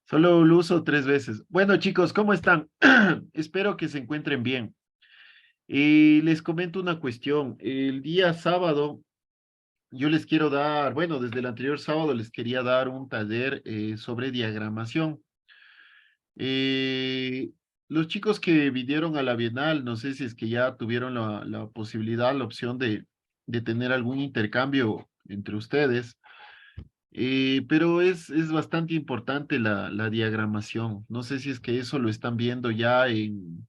Solo lo uso 3 veces. Bueno, chicos, ¿cómo están? Espero que se encuentren bien. Les comento una cuestión. El día sábado, yo les quiero dar, bueno, desde el anterior sábado les quería dar un taller sobre diagramación. Eh, los chicos que vinieron a la Bienal, no sé si es que ya tuvieron la posibilidad, la opción de tener algún intercambio entre ustedes. Pero es bastante importante la diagramación. No sé si es que eso lo están viendo ya en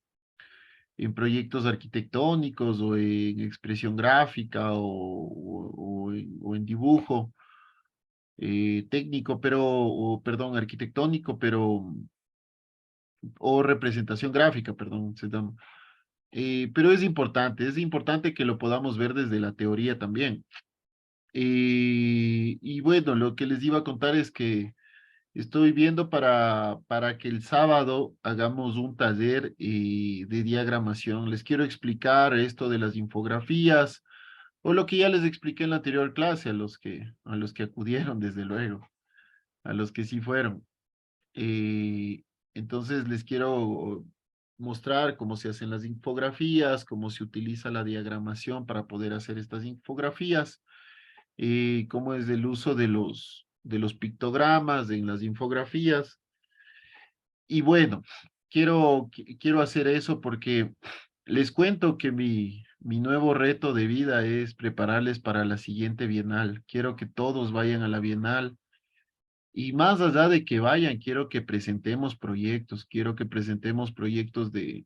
proyectos arquitectónicos o en expresión gráfica o en dibujo técnico, perdón, arquitectónico, o representación gráfica, perdón, se llama. Pero es importante que lo podamos ver desde la teoría también. Y bueno, lo que les iba a contar es que estoy viendo para que el sábado hagamos un taller de diagramación. Les quiero explicar esto de las infografías, o lo que ya les expliqué en la anterior clase a los que acudieron, desde luego, a los que sí fueron. Eh, entonces les quiero mostrar cómo se hacen las infografías, cómo se utiliza la diagramación para poder hacer estas infografías, cómo es el uso de los pictogramas en las infografías. Y bueno, quiero hacer eso porque les cuento que mi nuevo reto de vida es prepararles para la siguiente Bienal. Quiero que todos vayan a la Bienal y más allá de que vayan, quiero que presentemos proyectos de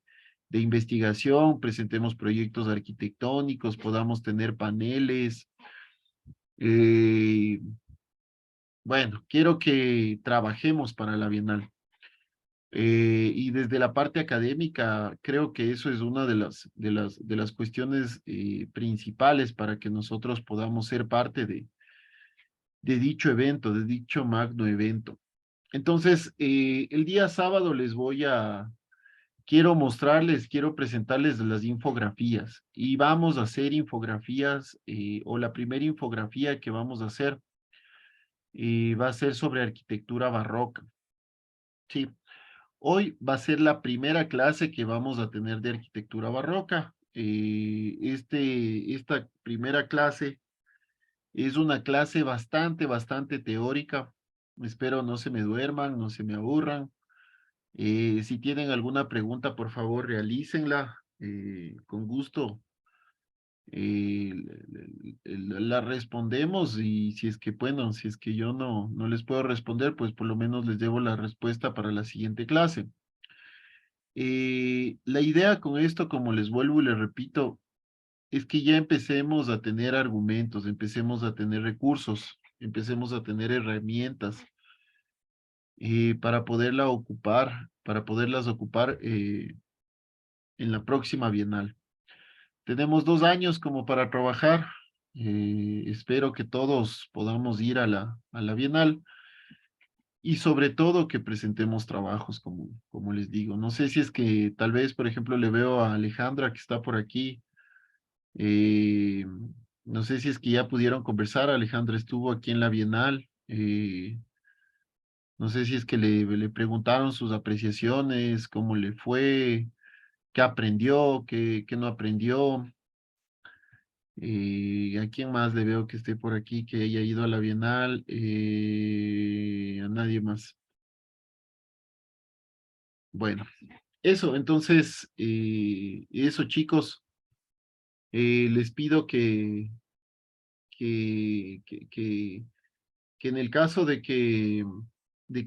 investigación, presentemos proyectos arquitectónicos, podamos tener paneles. eh, bueno, quiero que trabajemos para la Bienal. Y desde la parte académica, creo que eso es una de las cuestiones principales para que nosotros podamos ser parte de dicho evento, de dicho magno evento. Entonces, el día sábado quiero presentarles las infografías y vamos a hacer infografías, o la primera infografía que vamos a hacer va a ser sobre arquitectura barroca. Sí. Hoy va a ser la primera clase que vamos a tener de arquitectura barroca. Esta primera clase es una clase bastante teórica. Espero no se me duerman, no se me aburran. Si tienen alguna pregunta, por favor, realícenla. Con gusto la respondemos, y si es que, bueno, si es que yo no les puedo responder, pues por lo menos les debo la respuesta para la siguiente clase. La idea con esto, como les vuelvo y les repito, es que ya empecemos a tener argumentos, empecemos a tener recursos, empecemos a tener herramientas para poderlas ocupar en la próxima Bienal. Tenemos 2 años como para trabajar. Espero que todos podamos ir a la Bienal. Y sobre todo que presentemos trabajos, como les digo. No sé si es que tal vez, por ejemplo, le veo a Alejandra que está por aquí. eh, no sé si es que ya pudieron conversar. Alejandra estuvo aquí en la Bienal. No sé si es que le preguntaron sus apreciaciones, cómo le fue, qué aprendió, qué no aprendió. ¿A quién más le veo que esté por aquí, que haya ido a la Bienal? A nadie más. Bueno, eso, entonces, eso, chicos, les pido que, que, que, que en el caso de que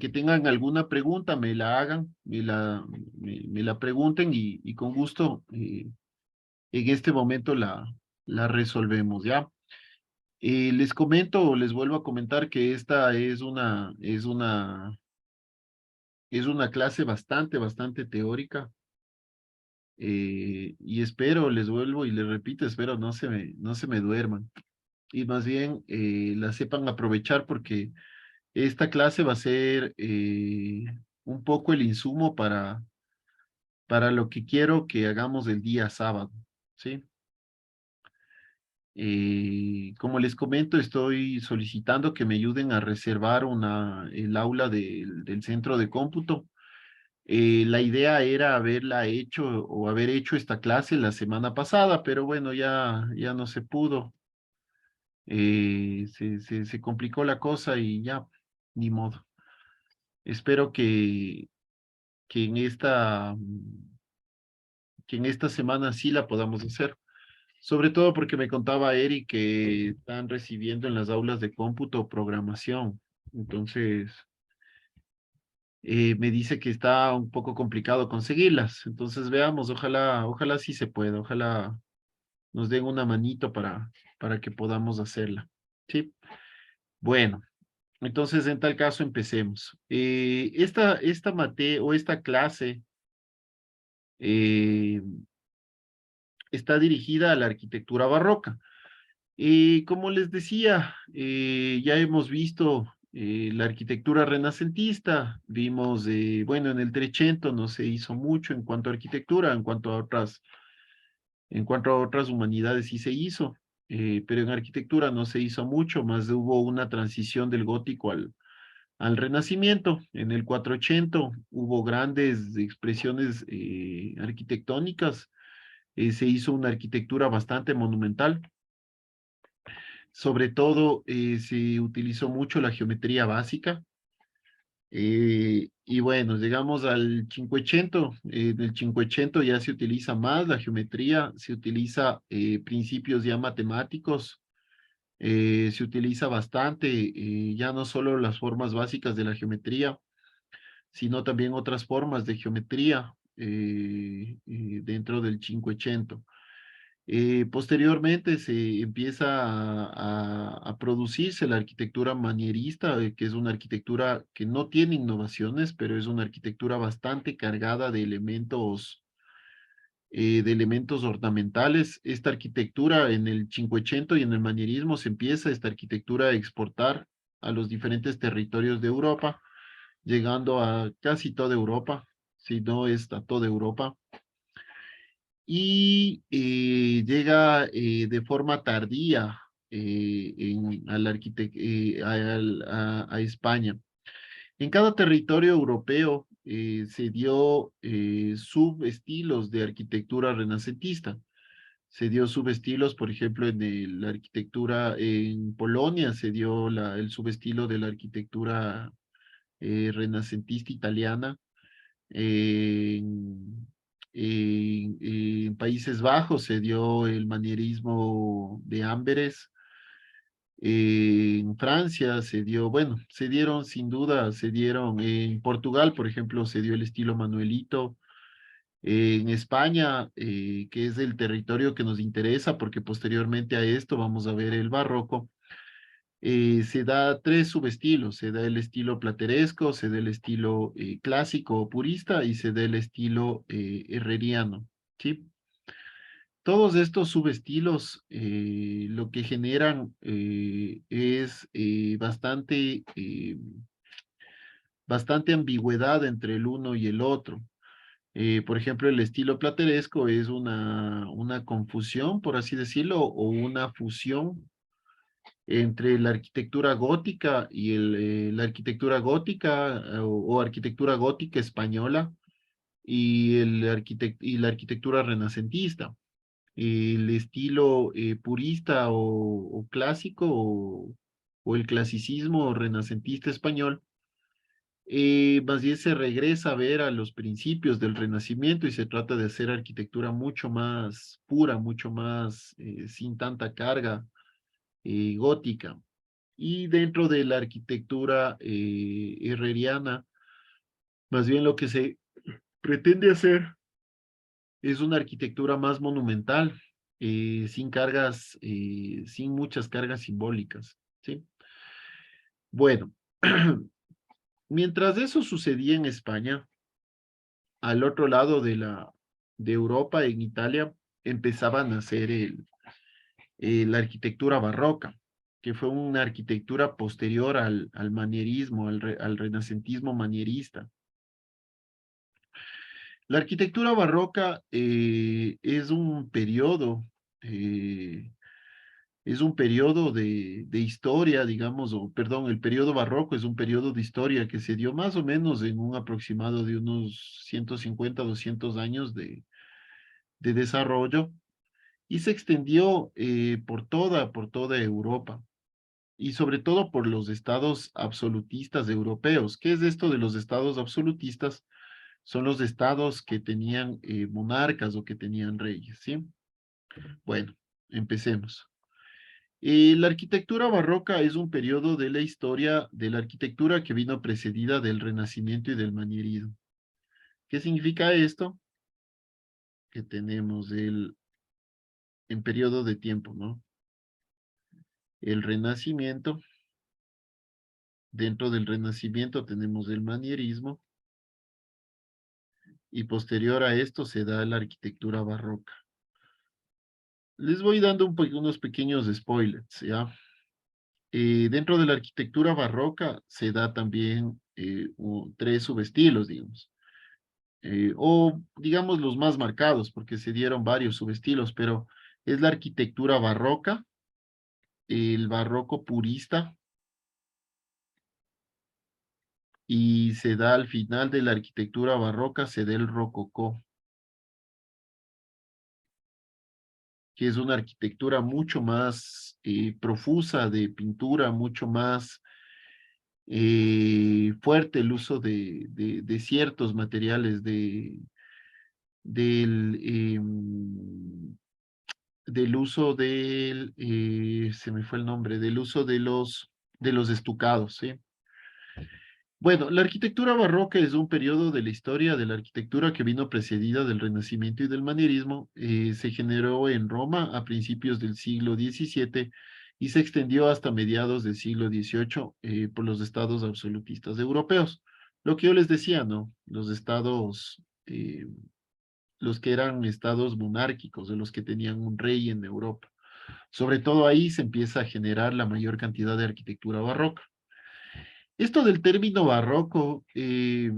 tengan alguna pregunta, me la hagan, me la pregunten, y con gusto en este momento la resolvemos, ¿ya? Les comento, o les vuelvo a comentar, que esta es una clase bastante teórica. Y espero, les vuelvo y les repito, espero no se me duerman, y más bien la sepan aprovechar, porque esta clase va a ser un poco el insumo para lo que quiero que hagamos el día sábado, ¿sí? Como les comento, estoy solicitando que me ayuden a reservar el aula del centro de cómputo. La idea era haberla hecho o haber hecho esta clase la semana pasada, pero bueno, ya no se pudo. Se complicó la cosa y ya, ni modo. Espero que en que en esta semana sí la podamos hacer. Sobre todo porque me contaba Eric que están recibiendo en las aulas de cómputo programación. Entonces, me dice que está un poco complicado conseguirlas. Entonces, veamos, ojalá sí se pueda, ojalá nos den una manito para que podamos hacerla. Sí, bueno, entonces en tal caso empecemos. Esta mate o esta clase eh, está dirigida a la arquitectura barroca. Como les decía, ya hemos visto la arquitectura renacentista, vimos, bueno, en el Trecento no se hizo mucho en cuanto a arquitectura, en cuanto a otras humanidades sí se hizo, pero en arquitectura no se hizo mucho, más hubo una transición del gótico al Renacimiento. En el 480 hubo grandes expresiones arquitectónicas, se hizo una arquitectura bastante monumental. Sobre todo se utilizó mucho la geometría básica. Y bueno, llegamos al 580. En el 580 ya se utiliza más la geometría, se utiliza principios ya matemáticos, se utiliza bastante, ya no solo las formas básicas de la geometría, sino también otras formas de geometría dentro del 580. Posteriormente se empieza a producirse la arquitectura manierista, que es una arquitectura que no tiene innovaciones, pero es una arquitectura bastante cargada de elementos ornamentales. Esta arquitectura en el Cinquecento y en el manierismo se empieza esta arquitectura a exportar a los diferentes territorios de Europa, llegando a casi toda Europa, si no es a toda Europa y llega de forma tardía a España. En cada territorio europeo se dio subestilos de arquitectura renacentista. Se dio subestilos, por ejemplo, la arquitectura en Polonia se dio el subestilo de la arquitectura renacentista italiana. En, en Países Bajos se dio el manierismo de Amberes. En Francia se dio, bueno, se dieron sin duda, se dieron en Portugal, por ejemplo, se dio el estilo Manuelito. En España, que es el territorio que nos interesa, porque posteriormente a esto vamos a ver el barroco, se da tres subestilos, se da el estilo plateresco, se da el estilo clásico o purista y se da el estilo herreriano, ¿sí? Todos estos subestilos lo que generan es bastante ambigüedad entre el uno y el otro. Por ejemplo, el estilo plateresco es una confusión, por así decirlo, o una fusión entre la arquitectura gótica y la arquitectura gótica o arquitectura gótica española y la arquitectura renacentista. El estilo purista o clásico o el clasicismo renacentista español, más bien se regresa a ver a los principios del Renacimiento y se trata de hacer arquitectura mucho más pura, mucho más sin tanta carga gótica. Y dentro de la arquitectura herreriana, más bien lo que se pretende hacer es una arquitectura más monumental, sin cargas, sin muchas cargas simbólicas, ¿sí? Bueno, mientras eso sucedía en España, al otro lado de Europa, en Italia, empezaba a nacer la arquitectura barroca, que fue una arquitectura posterior al manierismo, al renacentismo manierista. La arquitectura barroca es un periodo eh, es un periodo de historia, digamos, o perdón, el periodo barroco es un periodo de historia que se dio más o menos en un aproximado de unos 150, 200 años de desarrollo y se extendió por toda Europa y sobre todo por los estados absolutistas europeos. ¿Qué es esto de los estados absolutistas? Son los estados que tenían monarcas o que tenían reyes, ¿sí? Bueno, empecemos. La arquitectura barroca es un periodo de la historia de la arquitectura que vino precedida del Renacimiento y del Manierismo. ¿Qué significa esto? Que tenemos en periodo de tiempo, ¿no? El Renacimiento, dentro del Renacimiento tenemos el Manierismo y posterior a esto se da la arquitectura barroca. Les voy dando unos pequeños spoilers, ¿ya? Dentro de la arquitectura barroca se da también tres subestilos, digamos. O digamos los más marcados, porque se dieron varios subestilos, pero es la arquitectura barroca, el barroco purista, y se da al final de la arquitectura barroca, se da el rococó, que es una arquitectura mucho más profusa de pintura, mucho más fuerte el uso de ciertos materiales del, del uso se me fue el nombre, del uso de los estucados, ¿sí? Bueno, la arquitectura barroca es un periodo de la historia de la arquitectura que vino precedida del Renacimiento y del Manierismo. Se generó en Roma a principios del siglo XVII y se extendió hasta mediados del siglo XVIII por los estados absolutistas europeos. Lo que yo les decía, ¿no? Los estados, los que eran estados monárquicos, de los que tenían un rey en Europa. Sobre todo ahí se empieza a generar la mayor cantidad de arquitectura barroca. Esto del término barroco es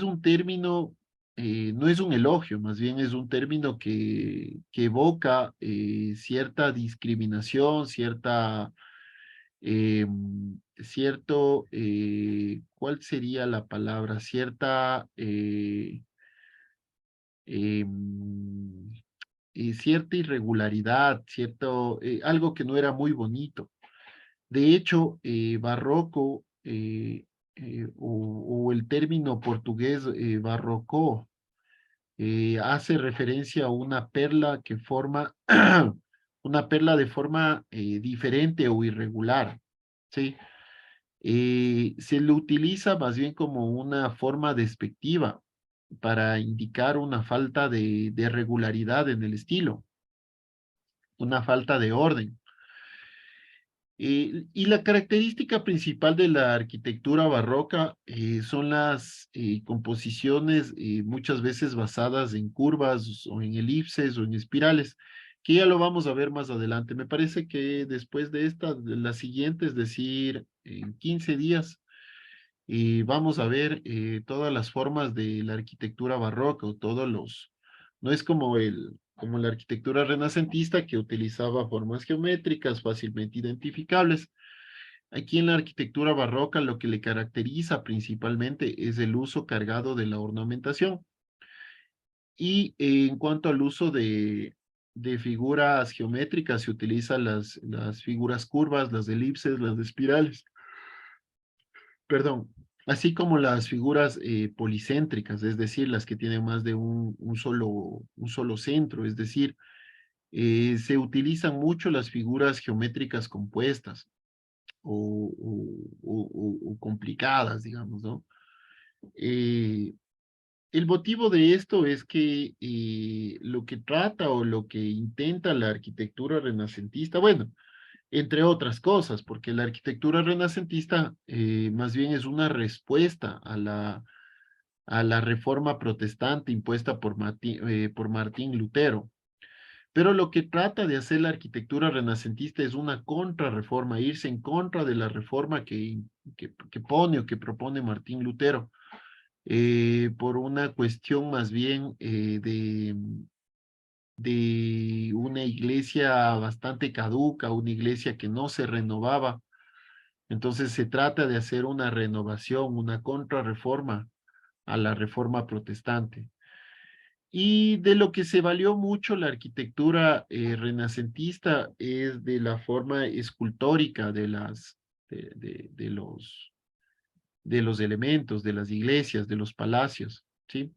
un término, no es un elogio, más bien es un término que evoca cierta discriminación, eh, ¿cuál sería la palabra? Em, cierta irregularidad, algo que no era muy bonito. De hecho, barroco o el término portugués barroco hace referencia a una perla que forma, una perla de forma diferente o irregular, ¿sí? Se lo utiliza más bien como una forma despectiva para indicar una falta de regularidad en el estilo, una falta de orden. Y la característica principal de la arquitectura barroca son las composiciones muchas veces basadas en curvas o en elipses o en espirales, que ya lo vamos a ver más adelante. Me parece que después de la siguiente, es decir, en 15 días, vamos a ver todas las formas de la arquitectura barroca o no es como la arquitectura renacentista que utilizaba formas geométricas fácilmente identificables. Aquí en la arquitectura barroca lo que le caracteriza principalmente es el uso cargado de la ornamentación. Y en cuanto al uso de figuras geométricas, se utilizan las figuras curvas, las elipses, las espirales, perdón, así como las figuras policéntricas, es decir, las que tienen más de un solo centro, es decir, se utilizan mucho las figuras geométricas compuestas o complicadas, digamos, ¿no? Eh, el motivo de esto es que lo que trata o lo que intenta la arquitectura renacentista, bueno, entre otras cosas, porque la arquitectura renacentista más bien es una respuesta a la reforma protestante impuesta por Martín Lutero. Pero lo que trata de hacer la arquitectura renacentista es una contrarreforma, irse en contra de la reforma que pone o que propone Martín Lutero, por una cuestión más bien de una iglesia bastante caduca, una iglesia que no se renovaba. Entonces se trata de hacer una renovación, una contrarreforma a la reforma protestante. Y de lo que se valió mucho la arquitectura renacentista es de la forma escultórica de los elementos, de las iglesias, de los palacios, ¿sí?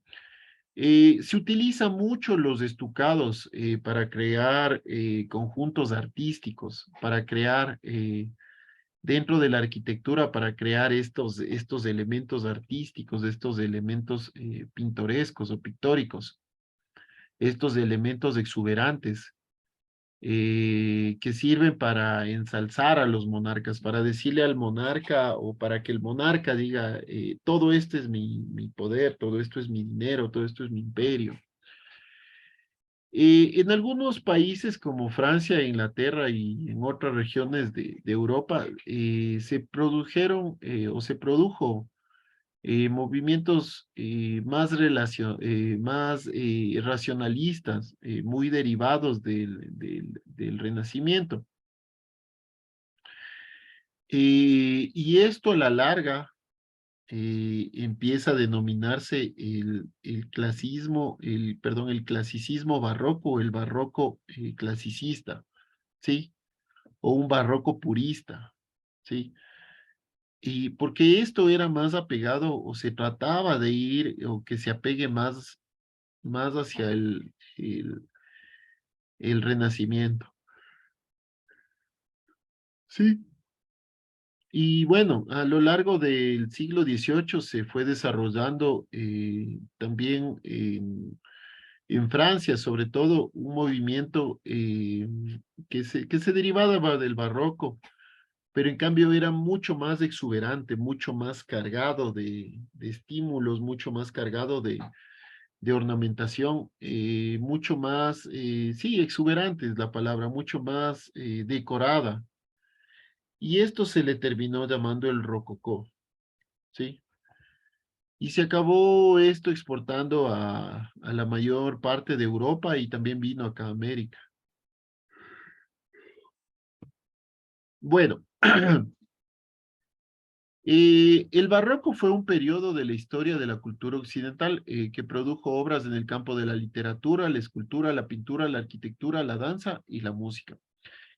Se utiliza mucho los estucados para crear conjuntos artísticos, para crear dentro de la arquitectura, para crear estos elementos artísticos, estos elementos pintorescos o pictóricos, estos elementos exuberantes que sirven para ensalzar a los monarcas, para decirle al monarca o para que el monarca diga, todo esto es mi poder, todo esto es mi dinero, todo esto es mi imperio. En algunos países como Francia, Inglaterra y en otras regiones de Europa se produjeron o se produjo movimientos más racionalistas, muy derivados del Renacimiento. Y esto a la larga empieza a denominarse el clasismo, perdón, el clasicismo barroco, el barroco clasicista, ¿sí? O un barroco purista, ¿sí? Y porque esto era más apegado o se trataba de ir o que se apegue más hacia el renacimiento, ¿sí? Y bueno, a lo largo del siglo XVIII se fue desarrollando también en Francia, sobre todo, un movimiento que se derivaba del barroco, pero en cambio era mucho más exuberante, mucho más cargado de estímulos, mucho más cargado de ornamentación, mucho más, sí, exuberante es la palabra, mucho más decorada. Y esto se le terminó llamando el rococó, ¿sí? Y se acabó esto exportando a la mayor parte de Europa y también vino acá a América. Bueno, el barroco fue un periodo de la historia de la cultura occidental que produjo obras en el campo de la literatura, la escultura, la pintura, la arquitectura, la danza y la música,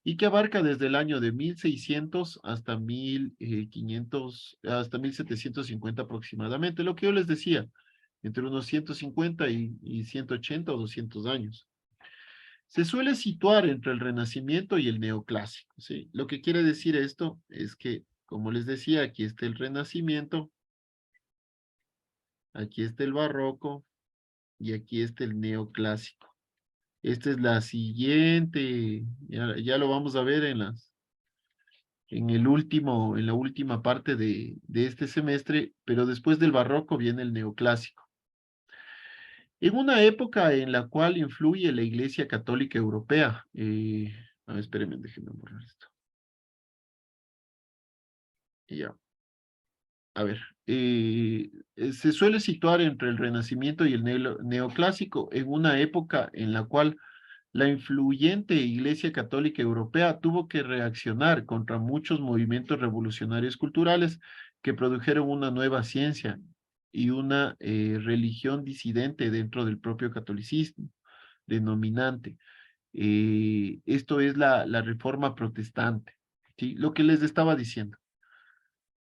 y que abarca desde el año de 1600 hasta 1500, hasta 1750 aproximadamente, lo que yo les decía, entre unos 150 y 180 o 200 años. Se suele situar entre el Renacimiento y el Neoclásico, ¿sí? Lo que quiere decir esto es que, como les decía, aquí está el Renacimiento, aquí está el Barroco y aquí está el Neoclásico. Esta es la siguiente, ya lo vamos a ver en la última parte de este semestre, pero después del Barroco viene el Neoclásico. En una época en la cual influye la Iglesia Católica Europea. A ver, espérenme, déjenme borrar esto. Ya. A ver, se suele situar entre el Renacimiento y el Neoclásico en una época en la cual la influyente Iglesia Católica Europea tuvo que reaccionar contra muchos movimientos revolucionarios culturales que produjeron una nueva ciencia y una religión disidente dentro del propio catolicismo, denominante. Esto es la reforma protestante, ¿sí? Lo que les estaba diciendo.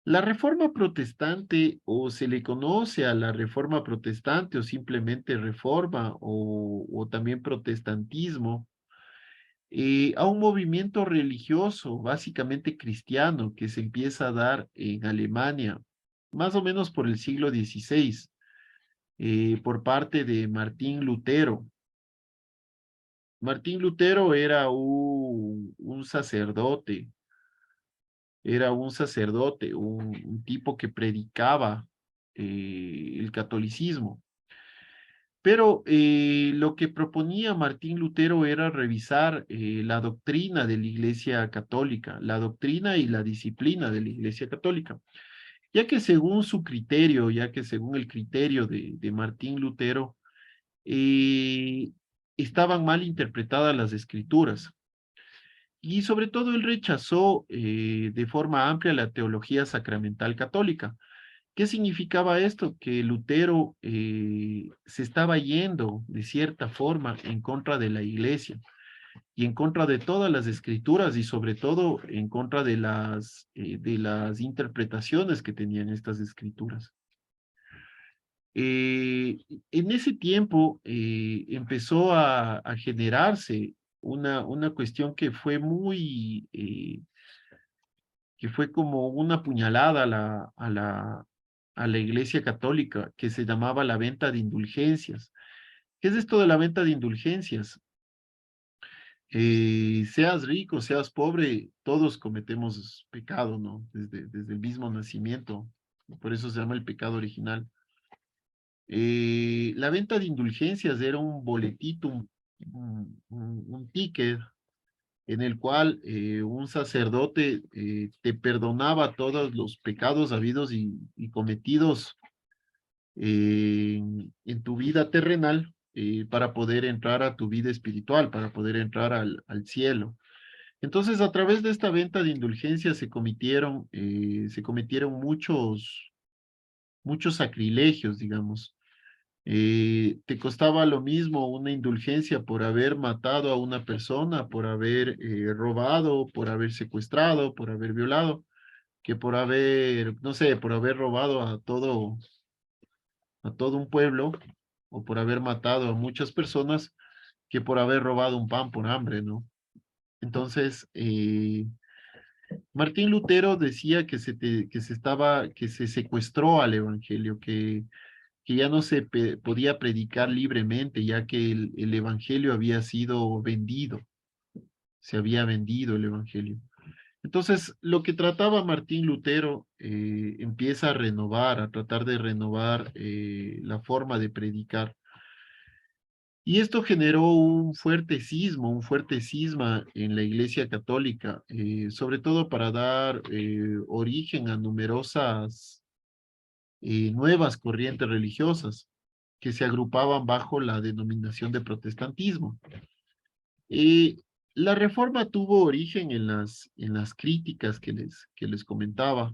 La reforma protestante o se le conoce a la reforma protestante o simplemente reforma o también protestantismo a un movimiento religioso, básicamente cristiano, que se empieza a dar en Alemania, más o menos por el siglo XVI, por parte de Martín Lutero. Martín Lutero era era un sacerdote, un tipo que predicaba el catolicismo. Pero lo que proponía Martín Lutero era revisar la doctrina de la Iglesia Católica, la doctrina y la disciplina de la Iglesia Católica, ya que según su criterio, ya que según el criterio de Martín Lutero, eh, estaban mal interpretadas las escrituras. Y sobre todo él rechazó de forma amplia la teología sacramental católica. ¿Qué significaba esto? Que Lutero se estaba yendo de cierta forma en contra de la iglesia y en contra de todas las escrituras y sobre todo en contra de las interpretaciones que tenían estas escrituras. Eh, en ese tiempo empezó a generarse una cuestión que fue que fue como una puñalada a la Iglesia Católica, que se llamaba la venta de indulgencias. ¿Qué es esto de la venta de indulgencias? Seas rico, seas pobre, todos cometemos pecado, ¿no? Desde el mismo nacimiento. Por eso se llama el pecado original. La venta de indulgencias era un boletito, un ticket en el cual un sacerdote te perdonaba todos los pecados habidos y cometidos en tu vida terrenal para poder entrar a tu vida espiritual, para poder entrar al cielo. Entonces, a través de esta venta de indulgencias se cometieron muchos sacrilegios, digamos. Te costaba lo mismo una indulgencia por haber matado a una persona, por haber robado, por haber secuestrado, por haber violado, que por haber, no sé, por haber robado a todo un pueblo o por haber matado a muchas personas, que por haber robado un pan por hambre, ¿no? Entonces, Martín Lutero decía que se secuestró al evangelio, que ya no se podía predicar libremente, ya que el evangelio había sido vendido, se había vendido el evangelio. Entonces, lo que trataba Martín Lutero empieza a renovar, a tratar de renovar la forma de predicar. Y esto generó un fuerte cisma en la Iglesia Católica, sobre todo para dar origen a numerosas nuevas corrientes religiosas que se agrupaban bajo la denominación de protestantismo. Eh, la reforma tuvo origen en las críticas que les comentaba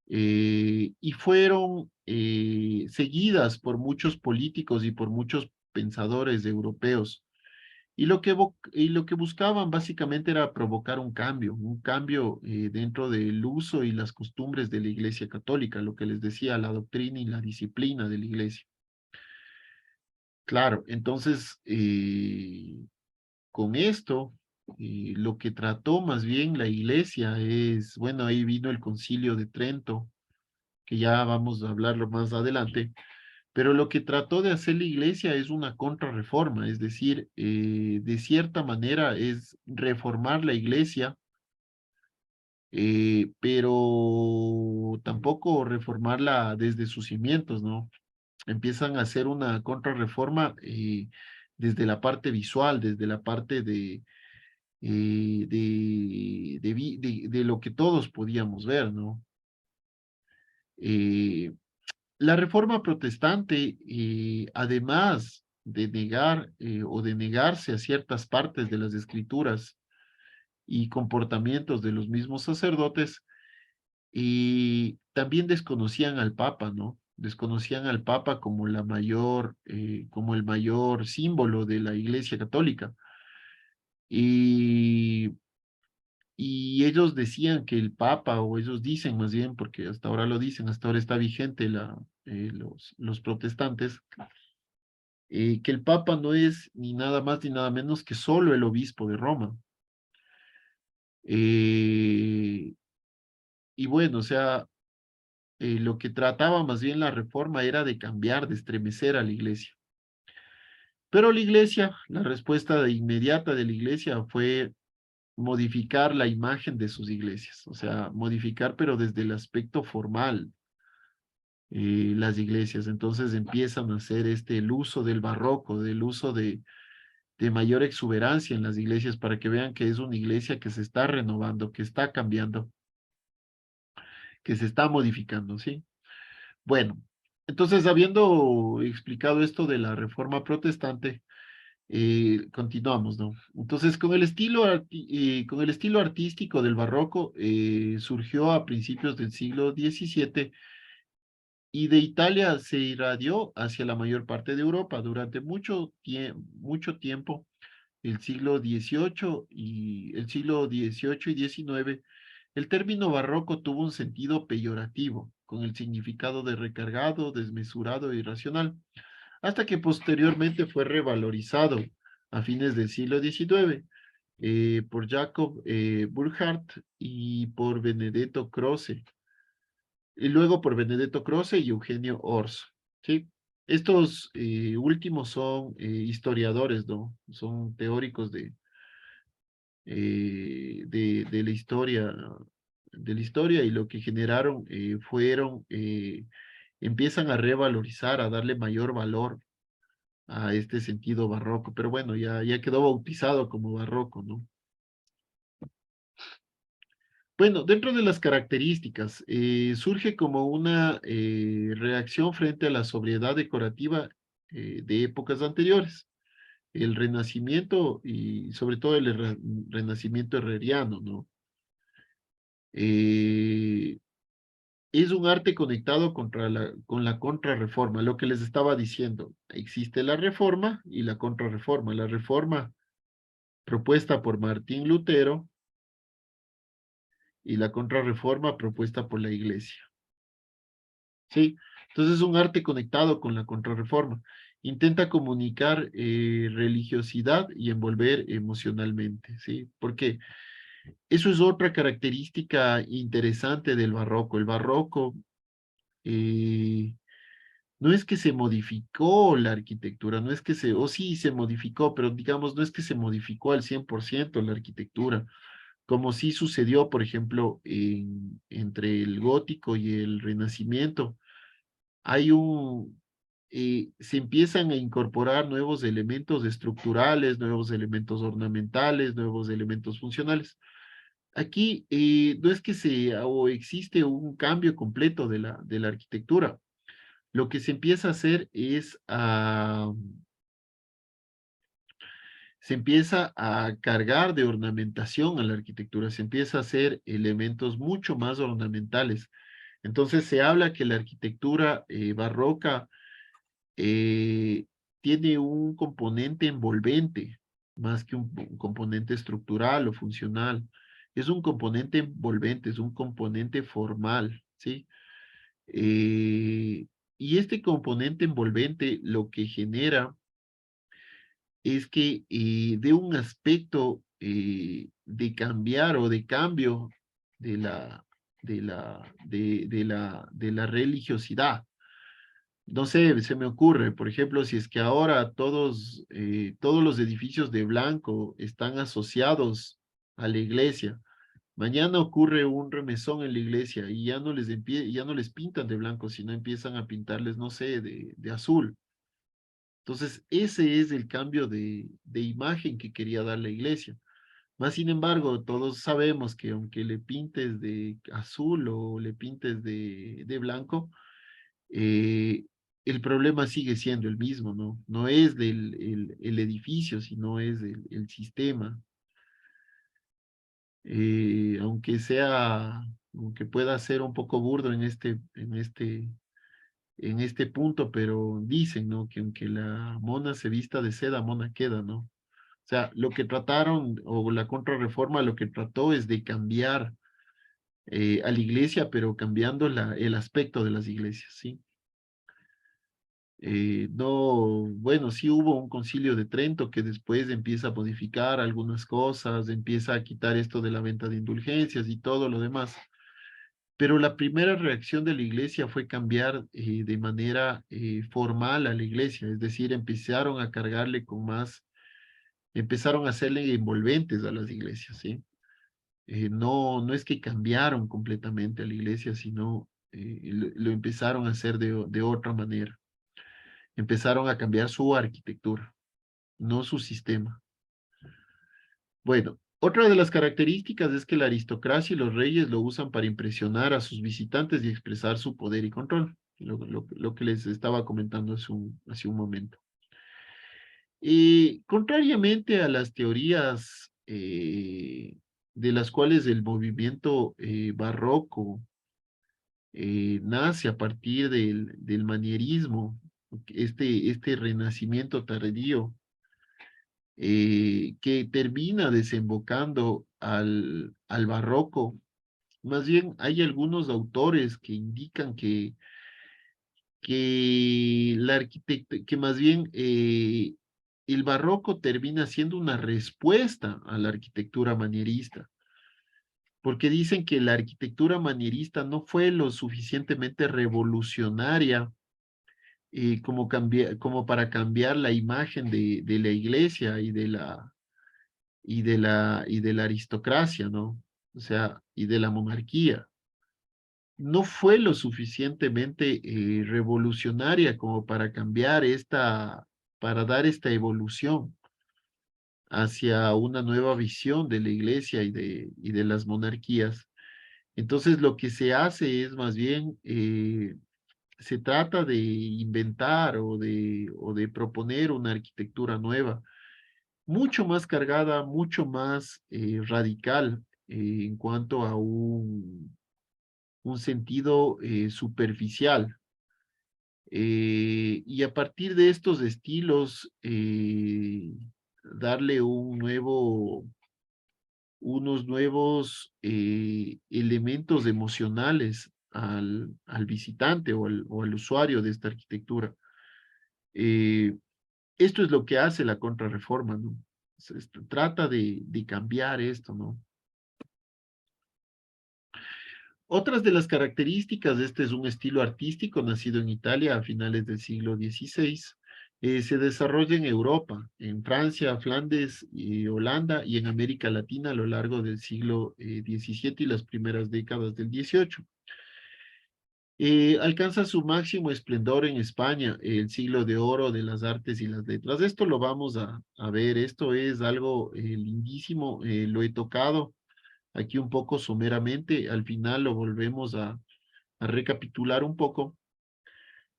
y fueron seguidas por muchos políticos y por muchos pensadores europeos. Y lo que buscaban básicamente era provocar un cambio dentro del uso y las costumbres de la Iglesia Católica, lo que les decía, la doctrina y la disciplina de la Iglesia. Claro, entonces, con esto, lo que trató más bien la Iglesia es, bueno, ahí vino el Concilio de Trento, que ya vamos a hablarlo más adelante, pero lo que trató de hacer la Iglesia es una contrarreforma, es decir, de cierta manera es reformar la Iglesia, pero tampoco reformarla desde sus cimientos, ¿no? Empiezan a hacer una contrarreforma desde la parte visual, desde la parte de lo que todos podíamos ver, ¿no? Eh, la reforma protestante, además de negar o de negarse a ciertas partes de las escrituras y comportamientos de los mismos sacerdotes, y también desconocían al Papa, ¿no? Desconocían al Papa como como el mayor símbolo de la Iglesia Católica. Y, y ellos decían que el Papa, o ellos dicen más bien, porque hasta ahora lo dicen, hasta ahora está vigente los protestantes, que el Papa no es ni nada más ni nada menos que solo el obispo de Roma. Eh, y bueno, o sea, lo que trataba más bien la reforma era de cambiar, de estremecer a la iglesia. Pero la iglesia, la respuesta inmediata de la iglesia fue modificar la imagen de sus iglesias, o sea, modificar pero desde el aspecto formal las iglesias. Entonces empiezan a hacer el uso del barroco, del uso de mayor exuberancia en las iglesias para que vean que es una iglesia que se está renovando, que está cambiando, que se está modificando, ¿sí? Bueno, entonces habiendo explicado esto de la reforma protestante, Continuamos, ¿no? Entonces, con el estilo artístico del barroco, surgió a principios del siglo XVII y de Italia se irradió hacia la mayor parte de Europa durante mucho tiempo, el siglo XVIII y XIX. El término barroco tuvo un sentido peyorativo, con el significado de recargado, desmesurado e irracional, hasta que posteriormente fue revalorizado a fines del siglo XIX por Jacob Burckhardt y por Benedetto Croce, y luego por Benedetto Croce y Eugenio Ors, ¿sí? Estos últimos son historiadores, ¿no? Son teóricos de la historia y lo que generaron empiezan a revalorizar, a darle mayor valor a este sentido barroco, pero bueno, ya quedó bautizado como barroco, ¿no? Bueno, dentro de las características, surge como una reacción frente a la sobriedad decorativa de épocas anteriores, el Renacimiento y sobre todo el Renacimiento herreriano, ¿no? Eh, es un arte conectado con la contrarreforma, lo que les estaba diciendo. Existe la reforma y la contrarreforma. La reforma propuesta por Martín Lutero y la contrarreforma propuesta por la Iglesia. ¿Sí? Entonces es un arte conectado con la contrarreforma. Intenta comunicar religiosidad y envolver emocionalmente, ¿sí? Porque eso es otra característica interesante del barroco. El barroco eh, no es que se modificó la arquitectura, no es que o sí se modificó, pero digamos, no es que se modificó al 100% la arquitectura, como sí sucedió, por ejemplo, entre el gótico y el renacimiento. Hay se empiezan a incorporar nuevos elementos estructurales, nuevos elementos ornamentales, nuevos elementos funcionales. Aquí no es que o existe un cambio completo de la arquitectura. Lo que se empieza a hacer se empieza a cargar de ornamentación a la arquitectura, se empieza a hacer elementos mucho más ornamentales. Entonces se habla que la arquitectura barroca eh, tiene un componente envolvente, más que un componente estructural o funcional. Es un componente envolvente, es un componente formal, ¿sí? Y este componente envolvente lo que genera es que dé un aspecto de cambiar o de cambio de de la religiosidad. No sé, se me ocurre, por ejemplo, si es que ahora todos los edificios de blanco están asociados a la iglesia, mañana ocurre un remesón en la iglesia y ya no les pintan de blanco, sino empiezan a pintarles, no sé, de azul. Entonces, ese es el cambio de imagen que quería dar la iglesia. Más sin embargo, todos sabemos que aunque le pintes de azul o le pintes de blanco, eh, el problema sigue siendo el mismo, ¿no? No es el edificio, sino es el sistema. Aunque pueda ser un poco burdo en este punto, pero dicen, ¿no? Que aunque la mona se vista de seda, mona queda, ¿no? O sea, lo que trataron, o la contrarreforma, lo que trató es de cambiar a la iglesia, pero cambiando el aspecto de las iglesias, ¿sí? No, bueno, sí hubo un concilio de Trento que después empieza a modificar algunas cosas, empieza a quitar esto de la venta de indulgencias y todo lo demás. Pero la primera reacción de la iglesia fue cambiar de manera formal a la iglesia, es decir, empezaron a cargarle empezaron a hacerle envolventes a las iglesias, ¿sí? No es que cambiaron completamente a la iglesia, sino lo empezaron a hacer de otra manera. Empezaron a cambiar su arquitectura, no su sistema. Bueno, otra de las características es que la aristocracia y los reyes lo usan para impresionar a sus visitantes y expresar su poder y control, lo que les estaba comentando hace un momento. Contrariamente a las teorías de las cuales el movimiento barroco nace a partir del manierismo, este renacimiento tardío, que termina desembocando al barroco. Más bien, hay algunos autores que indican que más bien el barroco termina siendo una respuesta a la arquitectura manierista, porque dicen que la arquitectura manierista no fue lo suficientemente revolucionaria como para cambiar la imagen de la iglesia y de la aristocracia, ¿no? O sea, y de la monarquía. No fue lo suficientemente revolucionaria como para cambiar para dar esta evolución hacia una nueva visión de la iglesia y de las monarquías. Entonces, lo que se hace es más bien, se trata de inventar o de proponer una arquitectura nueva, mucho más cargada, mucho más radical en cuanto a un sentido superficial. Y a partir de estos estilos, darle unos nuevos elementos emocionales al visitante o al usuario de esta arquitectura. Eh, Esto es lo que hace la contrarreforma, ¿no? Trata de cambiar esto, ¿no? Otras de las características de este es un estilo artístico nacido en Italia a finales del siglo XVI. Se desarrolla en Europa, en Francia, Flandes, Holanda y en América Latina a lo largo del siglo XVII y las primeras décadas del XVIII. Alcanza su máximo esplendor en España, el siglo de oro de las artes y las letras. Esto lo vamos a ver, esto es algo lindísimo, lo he tocado aquí un poco someramente, al final lo volvemos a recapitular un poco,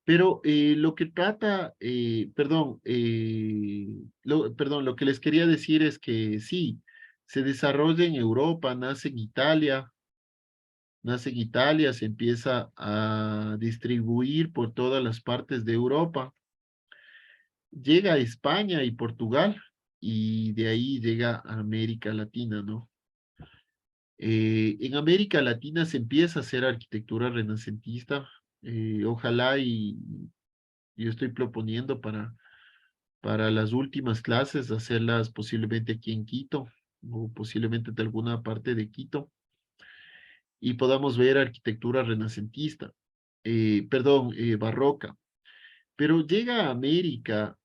pero lo que trata, perdón, lo que les quería decir es que sí, se desarrolla en Europa, nace en Italia, se empieza a distribuir por todas las partes de Europa, llega a España y Portugal, y de ahí llega a América Latina, ¿no? En América Latina se empieza a hacer arquitectura renacentista. Ojalá y yo estoy proponiendo para las últimas clases hacerlas posiblemente aquí en Quito o posiblemente de alguna parte de Quito y podamos ver arquitectura renacentista, perdón, barroca. Pero llega a América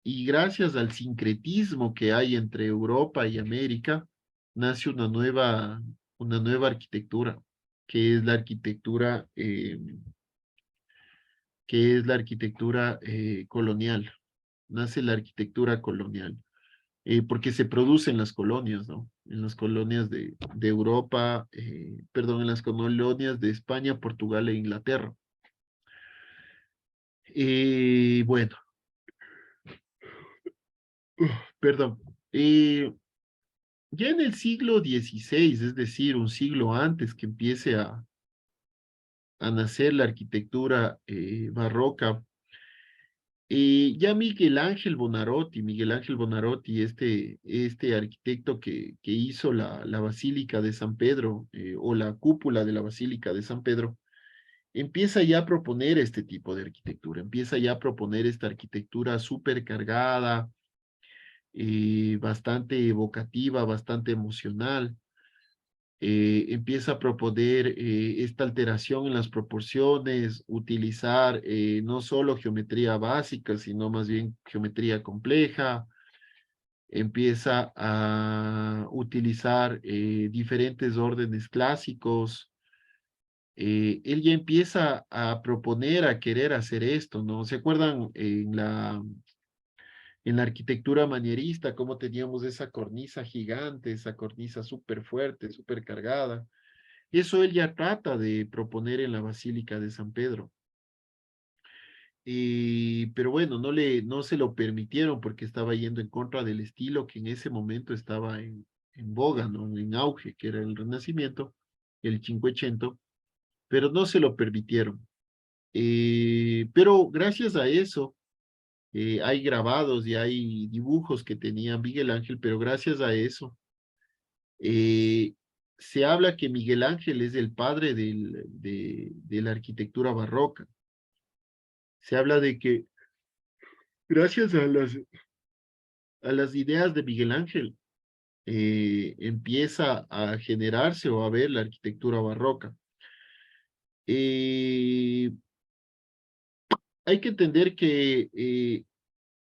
y gracias al sincretismo que hay entre Europa y América, nace una nueva arquitectura, que es la arquitectura, colonial. Nace la arquitectura colonial, porque se produce en las colonias, ¿no? En las colonias de Europa, perdón, en las colonias de España, Portugal e Inglaterra. Bueno, perdón. Ya en el siglo XVI, es decir, un siglo antes que empiece a nacer la arquitectura barroca, ya Miguel Ángel Bonarotti, este arquitecto que hizo la Basílica de San Pedro, o la cúpula de la Basílica de San Pedro, empieza ya a proponer este tipo de arquitectura, empieza ya a proponer esta arquitectura súper cargada, bastante evocativa, bastante emocional. Empieza a proponer esta alteración en las proporciones, utilizar no solo geometría básica, sino más bien geometría compleja. Empieza a utilizar diferentes órdenes clásicos. Él ya empieza a proponer, a querer hacer esto, ¿no? ¿Se acuerdan en la arquitectura manierista, cómo teníamos esa cornisa gigante, esa cornisa súper fuerte, súper cargada? Eso él ya trata de proponer en la Basílica de San Pedro. pero bueno, no se lo permitieron porque estaba yendo en contra del estilo que en ese momento estaba en boga, ¿no? En auge, que era el Renacimiento, el Cinquecento, pero no se lo permitieron. Pero gracias a eso, hay grabados y hay dibujos que tenía Miguel Ángel, pero gracias a eso, eh, se habla que Miguel Ángel es el padre de la arquitectura barroca. Se habla de que gracias a las ideas de Miguel Ángel, empieza a generarse o a ver la arquitectura barroca. Eh, Hay que entender que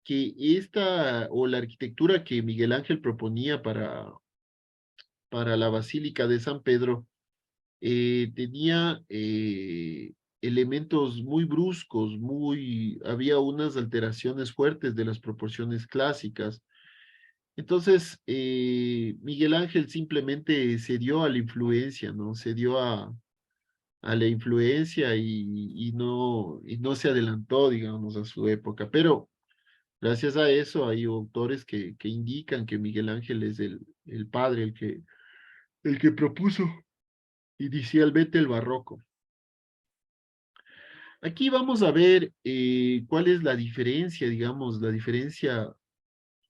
esta o la arquitectura que Miguel Ángel proponía para la Basílica de San Pedro tenía elementos muy bruscos, había unas alteraciones fuertes de las proporciones clásicas. Entonces, Miguel Ángel simplemente se dio a la influencia, ¿no? Se dio a la influencia y no se adelantó, digamos, a su época. Pero gracias a eso hay autores que indican que Miguel Ángel es el padre, el que propuso inicialmente el barroco. Aquí vamos a ver cuál es la diferencia, digamos, la diferencia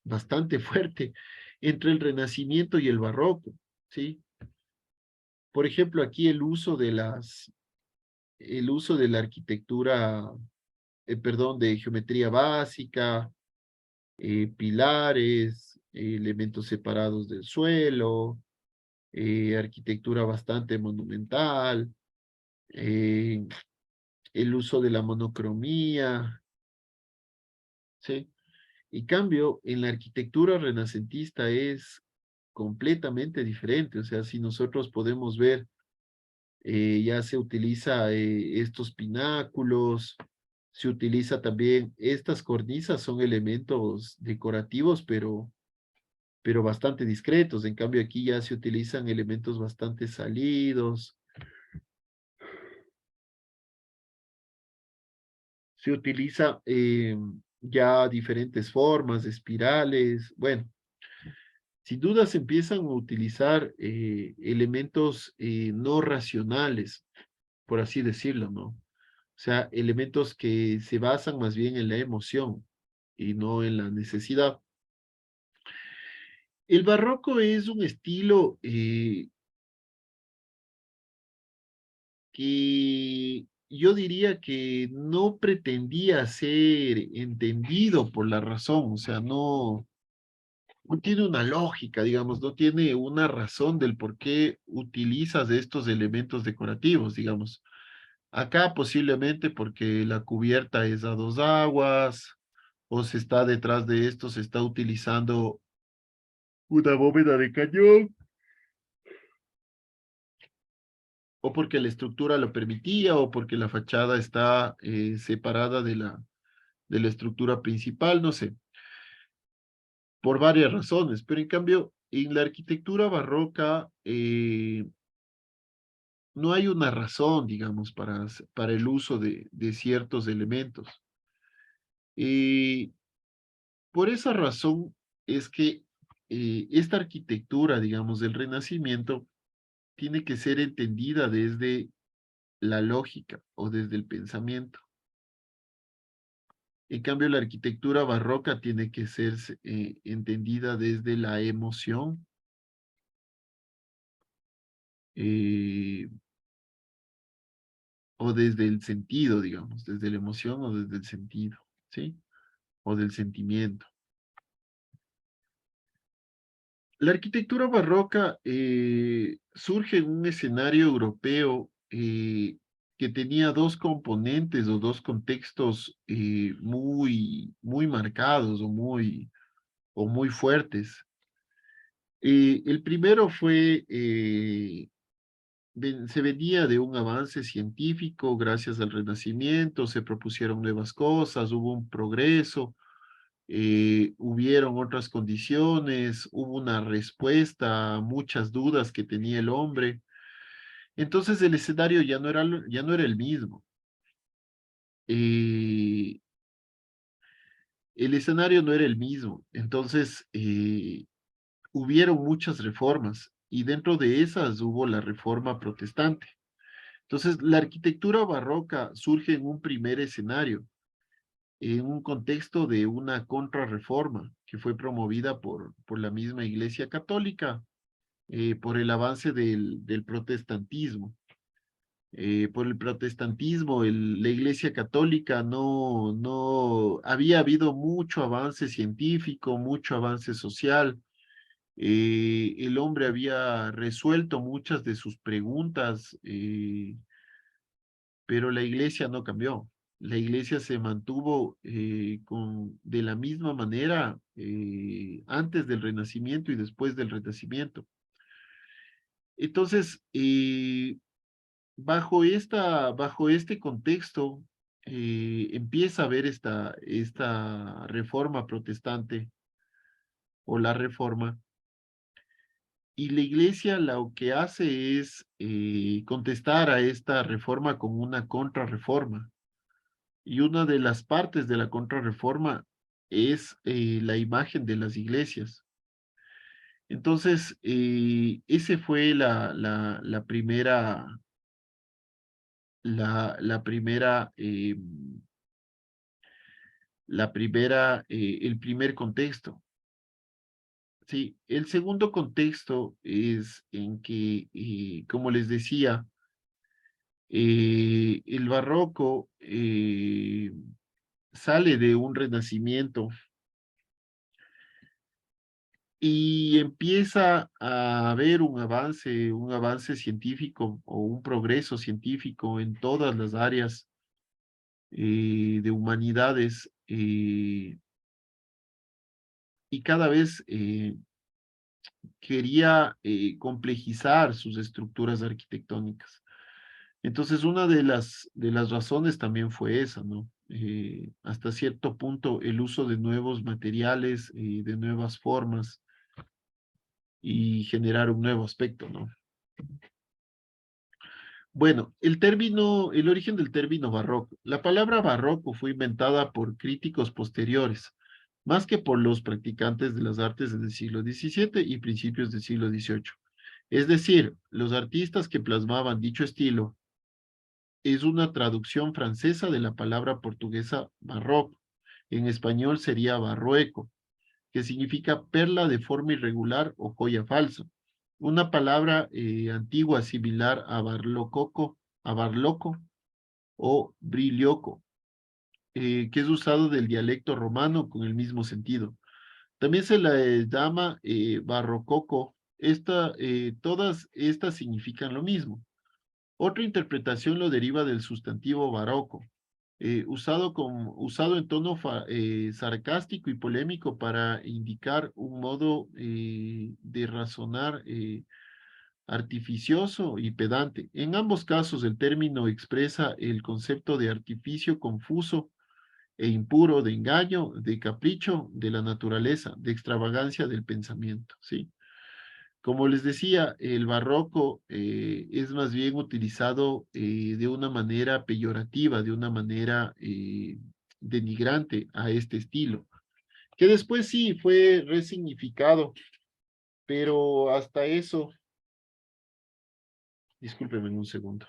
bastante fuerte entre el Renacimiento y el Barroco, ¿sí? Por ejemplo, aquí el uso de la arquitectura, perdón, de geometría básica, pilares, elementos separados del suelo, arquitectura bastante monumental, eh, el uso de la monocromía, ¿sí? En cambio, en la arquitectura renacentista es completamente diferente. O sea, si nosotros podemos ver, ya se utiliza estos pináculos, se utiliza también, estas cornisas son elementos decorativos, pero bastante discretos. En cambio, aquí ya se utilizan elementos bastante salidos, se utiliza ya diferentes formas, espirales, bueno. Sin duda se empiezan a utilizar elementos no racionales, por así decirlo, ¿no? O sea, elementos que se basan más bien en la emoción y no en la necesidad. El barroco es un estilo que yo diría que no pretendía ser entendido por la razón, o sea, no tiene una lógica, digamos, no tiene una razón del por qué utilizas estos elementos decorativos, digamos. Acá posiblemente porque la cubierta es a dos aguas, o se está detrás de esto, se está utilizando una bóveda de cañón, o porque la estructura lo permitía, o porque la fachada está separada de la estructura principal, no sé, por varias razones. Pero en cambio, en la arquitectura barroca, no hay una razón, digamos, para el uso de ciertos elementos. Y por esa razón es que esta arquitectura, digamos, del Renacimiento, tiene que ser entendida desde la lógica o desde el pensamiento. En cambio, la arquitectura barroca tiene que ser entendida desde la emoción eh, o desde el sentido, digamos, desde la emoción o desde el sentido, ¿sí? O del sentimiento. La arquitectura barroca surge en un escenario europeo que tenía dos componentes o dos contextos muy marcados o muy fuertes. El primero fue, se venía de un avance científico gracias al Renacimiento, se propusieron nuevas cosas, hubo un progreso, hubieron otras condiciones, hubo una respuesta a muchas dudas que tenía el hombre. Entonces el escenario ya no era el mismo. el escenario no era el mismo. Entonces, hubieron muchas reformas y dentro de esas hubo la reforma protestante. Entonces, la arquitectura barroca surge en un primer escenario, en un contexto de una contrarreforma que fue promovida por la misma Iglesia Católica, por el avance del protestantismo. Por el protestantismo, la Iglesia Católica no había habido mucho avance científico, mucho avance social. El hombre había resuelto muchas de sus preguntas, pero la Iglesia no cambió. La Iglesia se mantuvo de la misma manera antes del Renacimiento y después del Renacimiento. Entonces, bajo este contexto, empieza a haber esta reforma protestante o la reforma, y la iglesia lo que hace es contestar a esta reforma con una contrarreforma. Y una de las partes de la contrarreforma es la imagen de las iglesias. Entonces, ese fue la primera el primer contexto. Sí, el segundo contexto es en que, como les decía, el barroco sale de un renacimiento y empieza a haber un avance científico o un progreso científico en todas las áreas de humanidades y cada vez quería complejizar sus estructuras arquitectónicas. Entonces, una de las razones también fue esa, ¿no? Hasta cierto punto, el uso de nuevos materiales, de nuevas formas y generar un nuevo aspecto, ¿no? Bueno, el origen del término barroco. La palabra barroco fue inventada por críticos posteriores, más que por los practicantes de las artes del siglo XVII y principios del siglo XVIII. Es decir, los artistas que plasmaban dicho estilo es una traducción francesa de la palabra portuguesa barroco. En español sería barrueco, que significa perla de forma irregular o joya falsa. Una palabra antigua similar a barloco o brilioco, que es usado del dialecto romano con el mismo sentido. También se la llama barrococo. Todas estas significan lo mismo. Otra interpretación lo deriva del sustantivo barroco, usado en tono sarcástico y polémico para indicar un modo de razonar artificioso y pedante. En ambos casos, el término expresa el concepto de artificio confuso e impuro, de engaño, de capricho de la naturaleza, de extravagancia del pensamiento, ¿sí? Como les decía, el barroco es más bien utilizado de una manera peyorativa, de una manera denigrante a este estilo, que después sí fue resignificado, pero hasta eso, discúlpenme un segundo.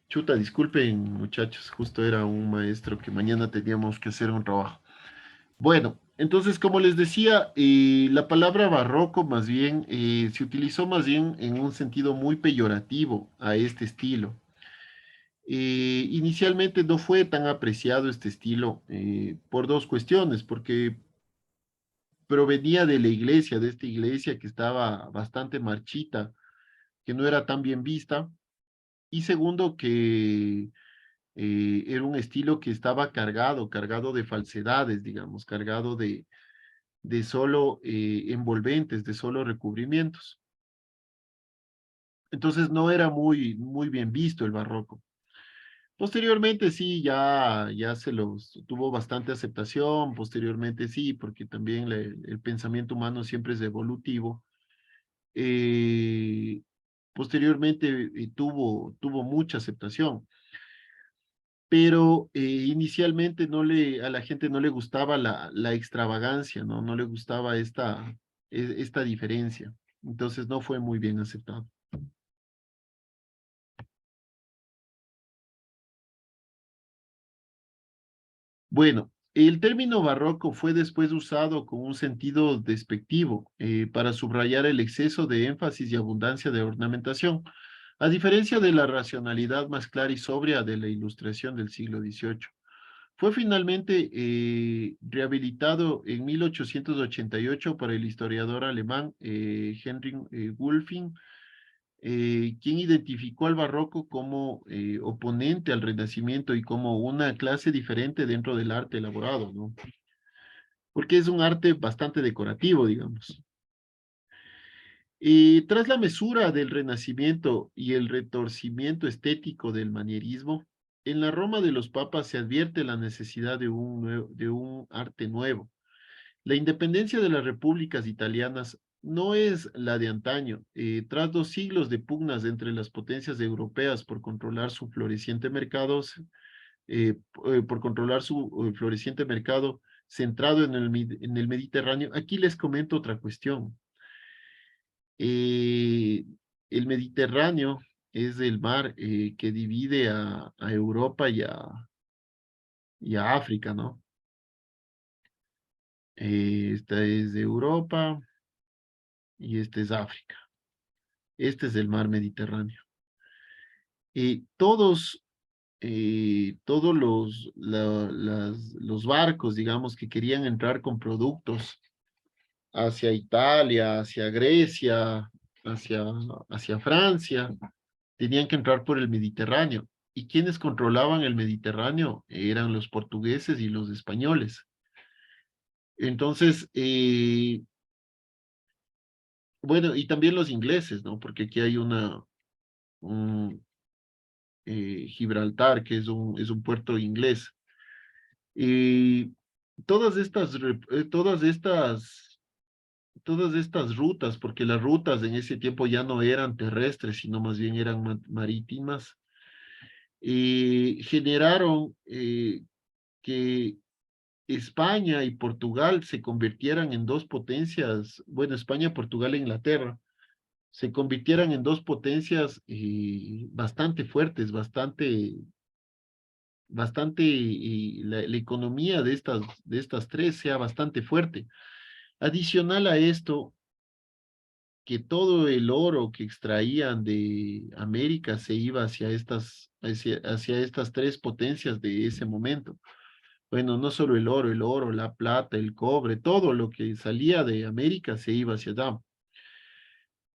Chuta, disculpen, muchachos, justo era un maestro que mañana teníamos que hacer un trabajo. Bueno, entonces, como les decía, la palabra barroco más bien se utilizó más bien en un sentido muy peyorativo a este estilo. Inicialmente no fue tan apreciado este estilo por dos cuestiones, porque provenía de la iglesia, de esta iglesia que estaba bastante marchita, que no era tan bien vista, y segundo que era un estilo que estaba cargado de falsedades, digamos, cargado de solo envolventes, de solo recubrimientos. Entonces no era muy bien visto el barroco. Posteriormente sí, ya se los tuvo bastante aceptación, posteriormente sí, porque también el pensamiento humano siempre es evolutivo. Eh, Posteriormente tuvo mucha aceptación, pero inicialmente a la gente no le gustaba la extravagancia, ¿no? No le gustaba esta diferencia. Entonces no fue muy bien aceptado. Bueno, el término barroco fue después usado con un sentido despectivo para subrayar el exceso de énfasis y abundancia de ornamentación, a diferencia de la racionalidad más clara y sobria de la ilustración del siglo XVIII. Fue finalmente rehabilitado en 1888 por el historiador alemán Henry Wulfing, quien identificó al barroco como oponente al Renacimiento y como una clase diferente dentro del arte elaborado, ¿no? Porque es un arte bastante decorativo, digamos. Tras la mesura del Renacimiento y el retorcimiento estético del manierismo, en la Roma de los papas se advierte la necesidad de un arte nuevo. La independencia de las repúblicas italianas no es la de antaño. Tras 2 siglos de pugnas entre las potencias europeas por controlar su floreciente mercado, floreciente mercado centrado en el Mediterráneo, aquí les comento otra cuestión. Eh, el Mediterráneo es el mar que divide a Europa y a África, ¿no? Esta es de Europa y esta es África. Este es el mar Mediterráneo. Todos los barcos, digamos, que querían entrar con productos hacia Italia, hacia Grecia, hacia, hacia Francia, tenían que entrar por el Mediterráneo. ¿Y quienes controlaban el Mediterráneo? Eran los portugueses y los españoles. Entonces, bueno, y también los ingleses, ¿no? Porque aquí hay un, Gibraltar, que es un puerto inglés. Y todas estas rutas, porque las rutas en ese tiempo ya no eran terrestres, sino más bien eran marítimas, generaron que España y Portugal se convirtieran en dos potencias, bueno, España, Portugal e Inglaterra, se convirtieran en dos potencias bastante fuertes, bastante, la economía de estas tres sea bastante fuerte. Adicional a esto, que todo el oro que extraían de América se iba hacia estas tres potencias de ese momento. Bueno, no solo el oro, la plata, el cobre, todo lo que salía de América se iba hacia allá.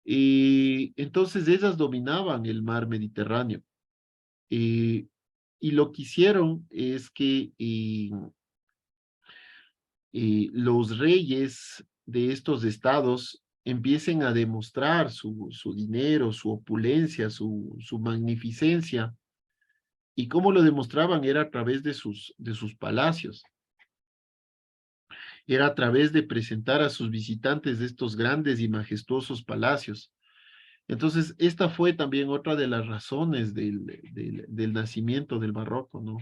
Y entonces ellas dominaban el mar Mediterráneo. Eh, y lo que hicieron es que los reyes de estos estados empiecen a demostrar su dinero, su opulencia, su magnificencia. ¿Y cómo lo demostraban? Era a través de sus palacios. Era a través de presentar a sus visitantes de estos grandes y majestuosos palacios. Entonces, esta fue también otra de las razones del nacimiento del barroco, ¿no?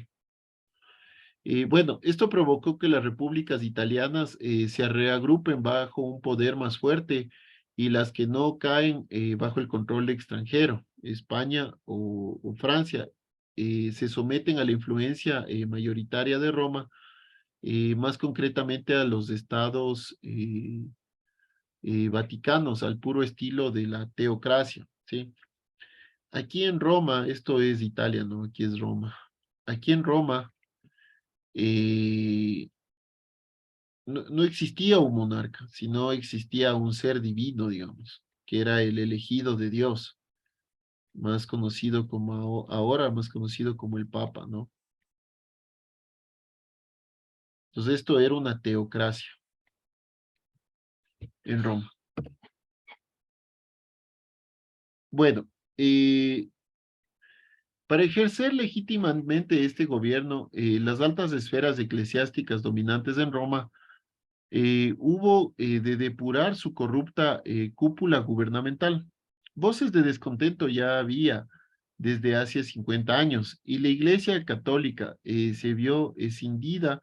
Bueno, esto provocó que las repúblicas italianas se reagrupen bajo un poder más fuerte y las que no caen bajo el control extranjero, España o Francia. se someten a la influencia mayoritaria de Roma, más concretamente a los estados vaticanos, al puro estilo de la teocracia, ¿sí? Aquí en Roma, esto es Italia, ¿no? Aquí es Roma. Aquí en Roma eh, no existía un monarca, sino existía un ser divino, digamos, que era el elegido de Dios, más conocido como ahora, más conocido como el Papa, ¿no? Entonces esto era una teocracia en Roma. Bueno, eh, para ejercer legítimamente este gobierno, las altas esferas eclesiásticas dominantes en Roma hubo de depurar su corrupta cúpula gubernamental. Voces de descontento ya había desde hace 50 años y la Iglesia Católica se vio escindida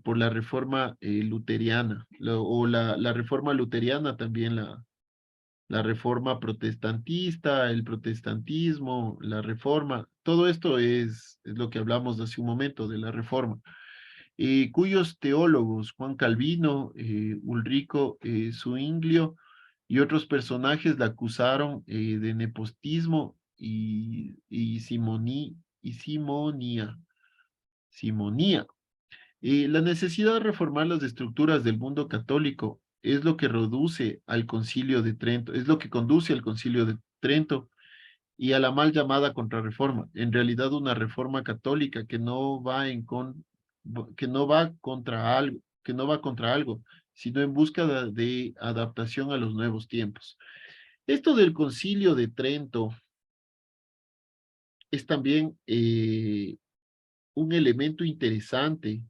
por la reforma luteriana, o la reforma luteriana también la reforma protestantista, el protestantismo, la reforma, todo esto es lo que hablamos hace un momento de la reforma, cuyos teólogos, Juan Calvino, Ulrico Zwinglio y otros personajes la acusaron de nepotismo y simonía. La necesidad de reformar las estructuras del mundo católico es lo que reduce al Concilio de Trento, es lo que conduce al Concilio de Trento y a la mal llamada contrarreforma. En realidad, una reforma católica que no va que no va contra algo, que no va contra algo, sino en busca de adaptación a los nuevos tiempos. Esto del Concilio de Trento es también un elemento interesante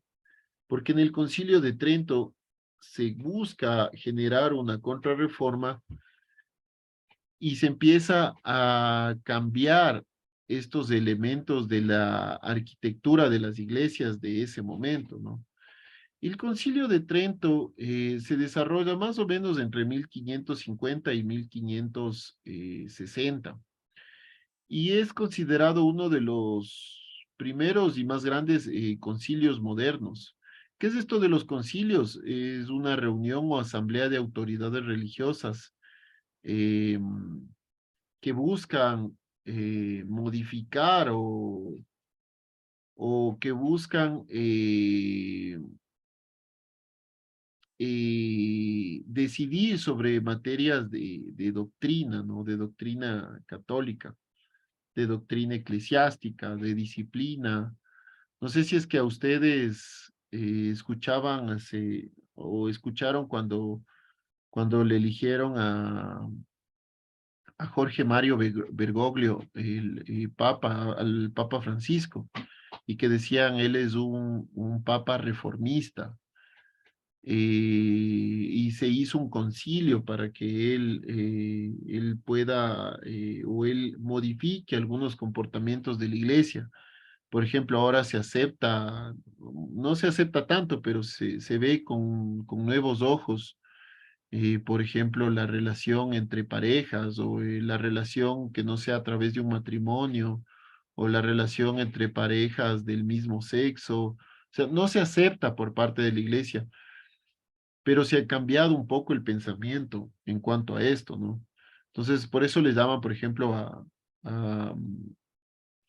porque en el Concilio de Trento se busca generar una contrarreforma y se empieza a cambiar estos elementos de la arquitectura de las iglesias de ese momento, ¿no? El Concilio de Trento se desarrolla más o menos entre 1550 y 1560 y es considerado uno de los primeros y más grandes concilios modernos. ¿Qué es esto de los concilios? Es una reunión o asamblea de autoridades religiosas eh, que buscan modificar o que buscan decidir sobre materias de doctrina, ¿no? De doctrina católica, de doctrina eclesiástica, de disciplina. No sé si es que a ustedes escuchaban o escucharon cuando le eligieron a Jorge Mario Bergoglio, el Papa, al Papa Francisco, y que decían él es un Papa reformista. Y se hizo un concilio para que él pueda o él modifique algunos comportamientos de la iglesia. Por ejemplo, ahora se acepta, no se acepta tanto, pero se ve con nuevos ojos, por ejemplo, la relación entre parejas o la relación que no sea a través de un matrimonio o la relación entre parejas del mismo sexo. O sea, no se acepta por parte de la iglesia, pero se ha cambiado un poco el pensamiento en cuanto a esto, ¿no? Entonces, por eso les llaman, por ejemplo, a,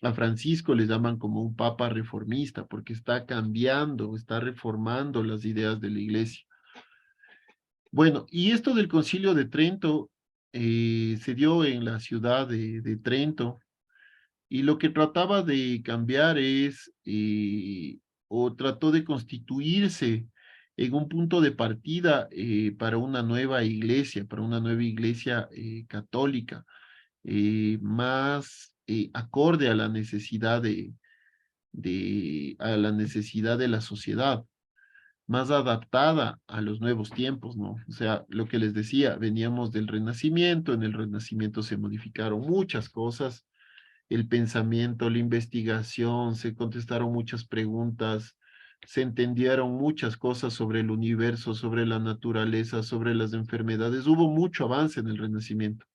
a Francisco les llaman como un papa reformista, porque está cambiando, está reformando las ideas de la iglesia. Bueno, y esto del Concilio de Trento se dio en la ciudad de Trento, y lo que trataba de cambiar o trató de constituirse en un punto de partida para una nueva iglesia, para una nueva iglesia católica, más acorde a la necesidad a la necesidad de la sociedad, más adaptada a los nuevos tiempos, ¿no? O sea, lo que les decía, veníamos del Renacimiento, en el Renacimiento se modificaron muchas cosas, el pensamiento, la investigación, se contestaron muchas preguntas, se entendieron muchas cosas sobre el universo, sobre la naturaleza, sobre las enfermedades. Hubo mucho avance en el Renacimiento.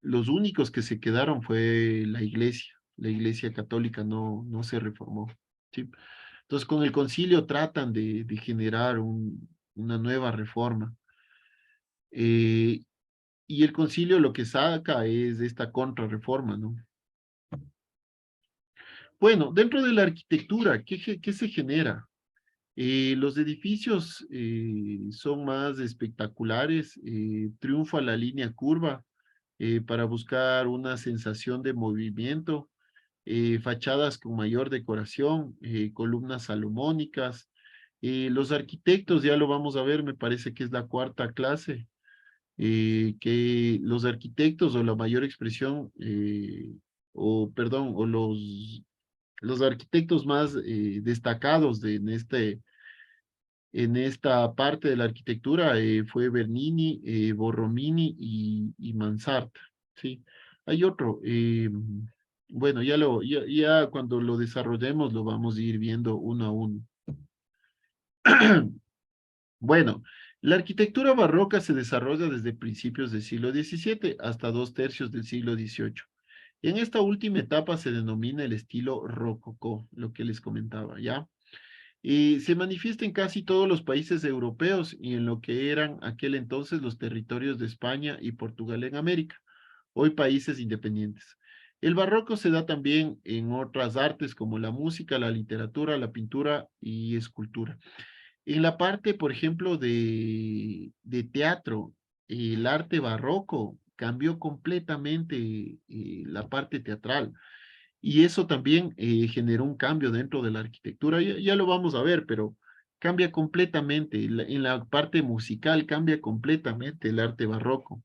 los únicos que se quedaron fue la iglesia católica no se reformó, ¿sí? Entonces, con el concilio tratan de generar una nueva reforma. eh, y el concilio lo que saca es esta contrarreforma, ¿no? Bueno, dentro de la arquitectura, ¿qué se genera? Los edificios son más espectaculares, triunfa la línea curva para buscar una sensación de movimiento, fachadas con mayor decoración, columnas salomónicas. Los arquitectos, ya lo vamos a ver, me parece que es la cuarta clase, que los arquitectos o la mayor expresión, o perdón, o los arquitectos más destacados en esta parte de la arquitectura fue Bernini, Borromini y Mansart, ¿sí? Hay otro, bueno, ya cuando lo desarrollemos lo vamos a ir viendo uno a uno. Bueno, la arquitectura barroca se desarrolla desde principios del siglo XVII hasta dos tercios del siglo XVIII. En esta última etapa se denomina el estilo rococó, lo que les comentaba, ¿ya? Y se manifiesta en casi todos los países europeos y en lo que eran aquel entonces los territorios de España y Portugal en América, hoy países independientes. El barroco se da también en otras artes como la música, la literatura, la pintura y escultura. En la parte, por ejemplo, de teatro, el arte barroco cambió completamente la parte teatral. Y eso también generó un cambio dentro de la arquitectura. Ya lo vamos a ver, pero cambia completamente. En la parte musical cambia completamente el arte barroco.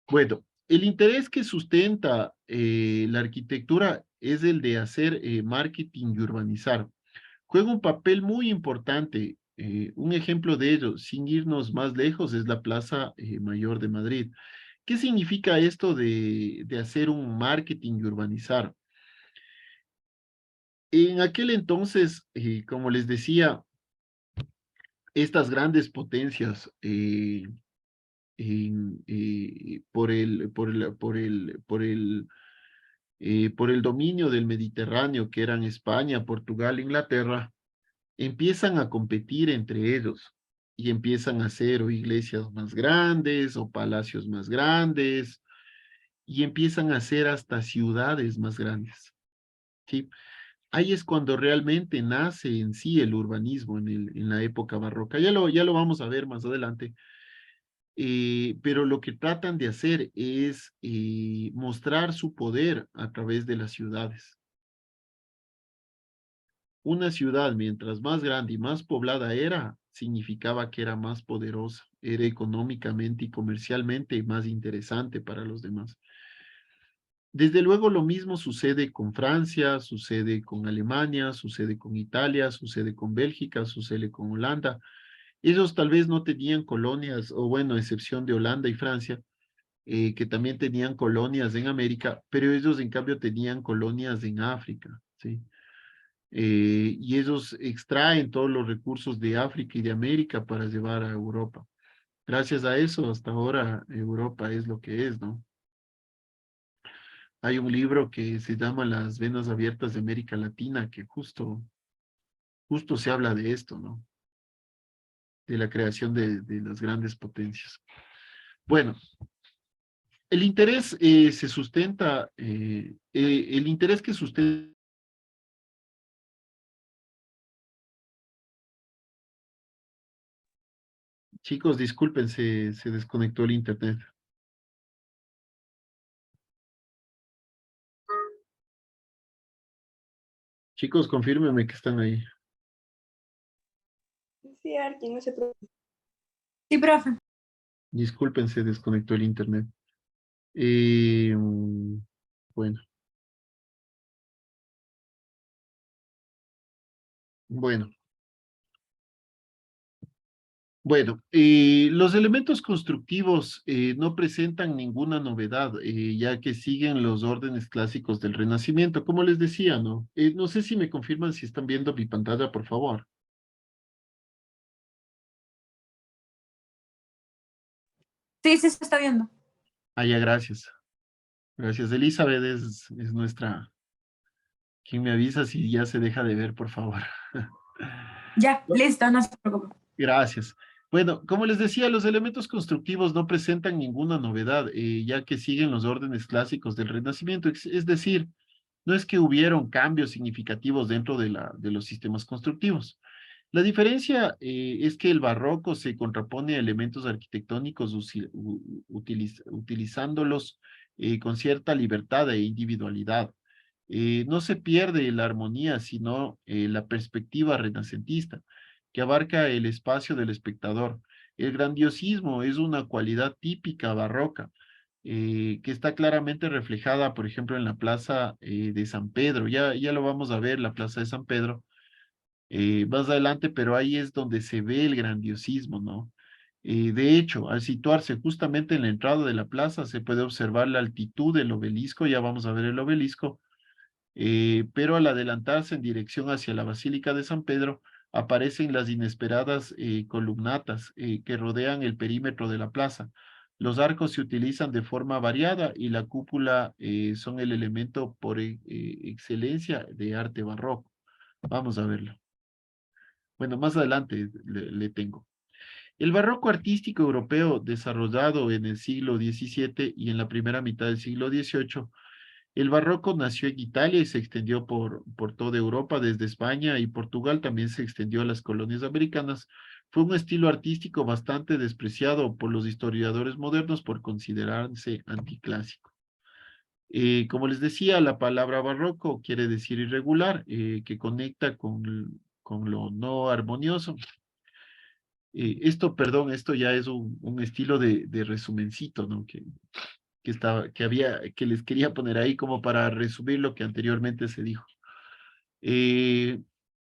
Bueno, el interés que sustenta la arquitectura es el de hacer marketing y urbanizar. Juega un papel muy importante. Un ejemplo de ello, sin irnos más lejos, es la Plaza Mayor de Madrid. ¿Qué significa esto de hacer un marketing y urbanizar? En aquel entonces, como les decía, estas grandes potencias por el dominio del Mediterráneo, que eran España, Portugal, Inglaterra, empiezan a competir entre ellos y empiezan a hacer o iglesias más grandes o palacios más grandes y empiezan a hacer hasta ciudades más grandes. ¿Sí? Ahí es cuando realmente nace en sí el urbanismo en la época barroca. Ya lo vamos a ver más adelante. Pero lo que tratan de hacer es mostrar su poder a través de las ciudades. Una ciudad, mientras más grande y más poblada era, significaba que era más poderosa, era económicamente y comercialmente más interesante para los demás. Desde luego lo mismo sucede con Francia, sucede con Alemania, sucede con Italia, sucede con Bélgica, sucede con Holanda. Ellos tal vez no tenían colonias, o bueno, a excepción de Holanda y Francia, que también tenían colonias en América, pero ellos en cambio tenían colonias en África, ¿sí? Y ellos extraen todos los recursos de África y de América para llevar a Europa. Gracias a eso, hasta ahora Europa es lo que es, ¿no? Hay un libro que se llama Las venas abiertas de América Latina, que justo se habla de esto, ¿no? De la creación de las grandes potencias. Bueno, el interés se sustenta, el interés que sustenta. Chicos, disculpen, se desconectó el internet. Chicos, confírmenme que están ahí. Sí, Archie, no se preocupe. Sí, profe. Disculpen, se desconectó el internet. Bueno, bueno, bueno. Los elementos constructivos no presentan ninguna novedad, ya que siguen los órdenes clásicos del Renacimiento, como les decía, ¿no? No sé si me confirman si están viendo mi pantalla, por favor. Sí, sí, se está viendo. Ah, ya, gracias. Gracias. Elizabeth es nuestra, quien me avisa si ya se deja de ver, por favor. Ya, listo, no se preocupe. Gracias. Bueno, como les decía, los elementos constructivos no presentan ninguna novedad, ya que siguen los órdenes clásicos del Renacimiento. Es decir, no es que hubieron cambios significativos dentro de los sistemas constructivos. La diferencia es que el barroco se contrapone a elementos arquitectónicos utilizándolos con cierta libertad e individualidad. No se pierde la armonía, sino la perspectiva renacentista, que abarca el espacio del espectador. El grandiosismo es una cualidad típica barroca, que está claramente reflejada, por ejemplo, en la plaza de San Pedro. Ya lo vamos a ver, la plaza de San Pedro, más adelante, pero ahí es donde se ve el grandiosismo, ¿no? De hecho, al situarse justamente en la entrada de la plaza, se puede observar la altitud del obelisco, ya vamos a ver el obelisco, pero al adelantarse en dirección hacia la Basílica de San Pedro, aparecen las inesperadas columnatas que rodean el perímetro de la plaza. Los arcos se utilizan de forma variada y la cúpula son el elemento por excelencia de arte barroco. Vamos a verlo. Bueno, más adelante le tengo. El barroco artístico europeo, desarrollado en el siglo XVII y en la primera mitad del siglo XVIII, el barroco nació en Italia y se extendió por toda Europa, desde España y Portugal también se extendió a las colonias americanas. Fue un estilo artístico bastante despreciado por los historiadores modernos por considerarse anticlásico. Como les decía, la palabra barroco quiere decir irregular, que conecta con lo no armonioso. Perdón, esto ya es un estilo de resumencito, ¿no? Que les quería poner ahí como para resumir lo que anteriormente se dijo. Eh,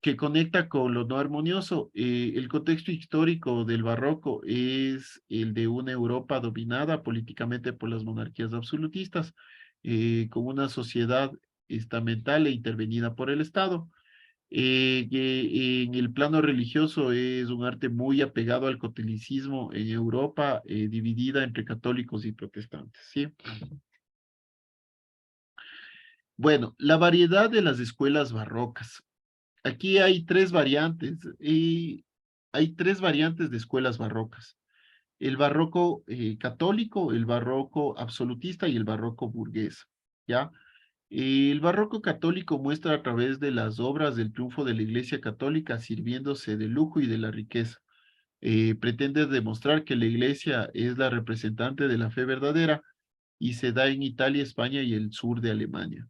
que conecta con lo no armonioso. El contexto histórico del barroco es el de una Europa dominada políticamente por las monarquías absolutistas, con una sociedad estamental e intervenida por el Estado. Que en el plano religioso es un arte muy apegado al catolicismo en Europa, dividida entre católicos y protestantes, ¿sí? Bueno, la variedad de las escuelas barrocas. Aquí hay tres variantes, y hay tres variantes de escuelas barrocas. El barroco católico, el barroco absolutista y el barroco burgués, ¿ya? El barroco católico muestra a través de las obras del triunfo de la Iglesia Católica sirviéndose del lujo y de la riqueza. Pretende demostrar que la Iglesia es la representante de la fe verdadera y se da en Italia, España y el sur de Alemania.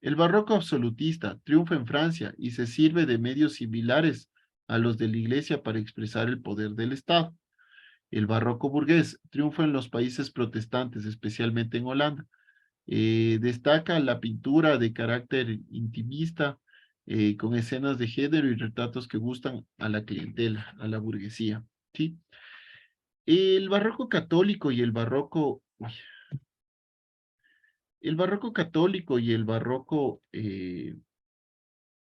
El barroco absolutista triunfa en Francia y se sirve de medios similares a los de la Iglesia para expresar el poder del Estado. El barroco burgués triunfa en los países protestantes, especialmente en Holanda. Destaca la pintura de carácter intimista, con escenas de género y retratos que gustan a la clientela, a la burguesía. ¿Sí? El barroco católico y el barroco católico y el barroco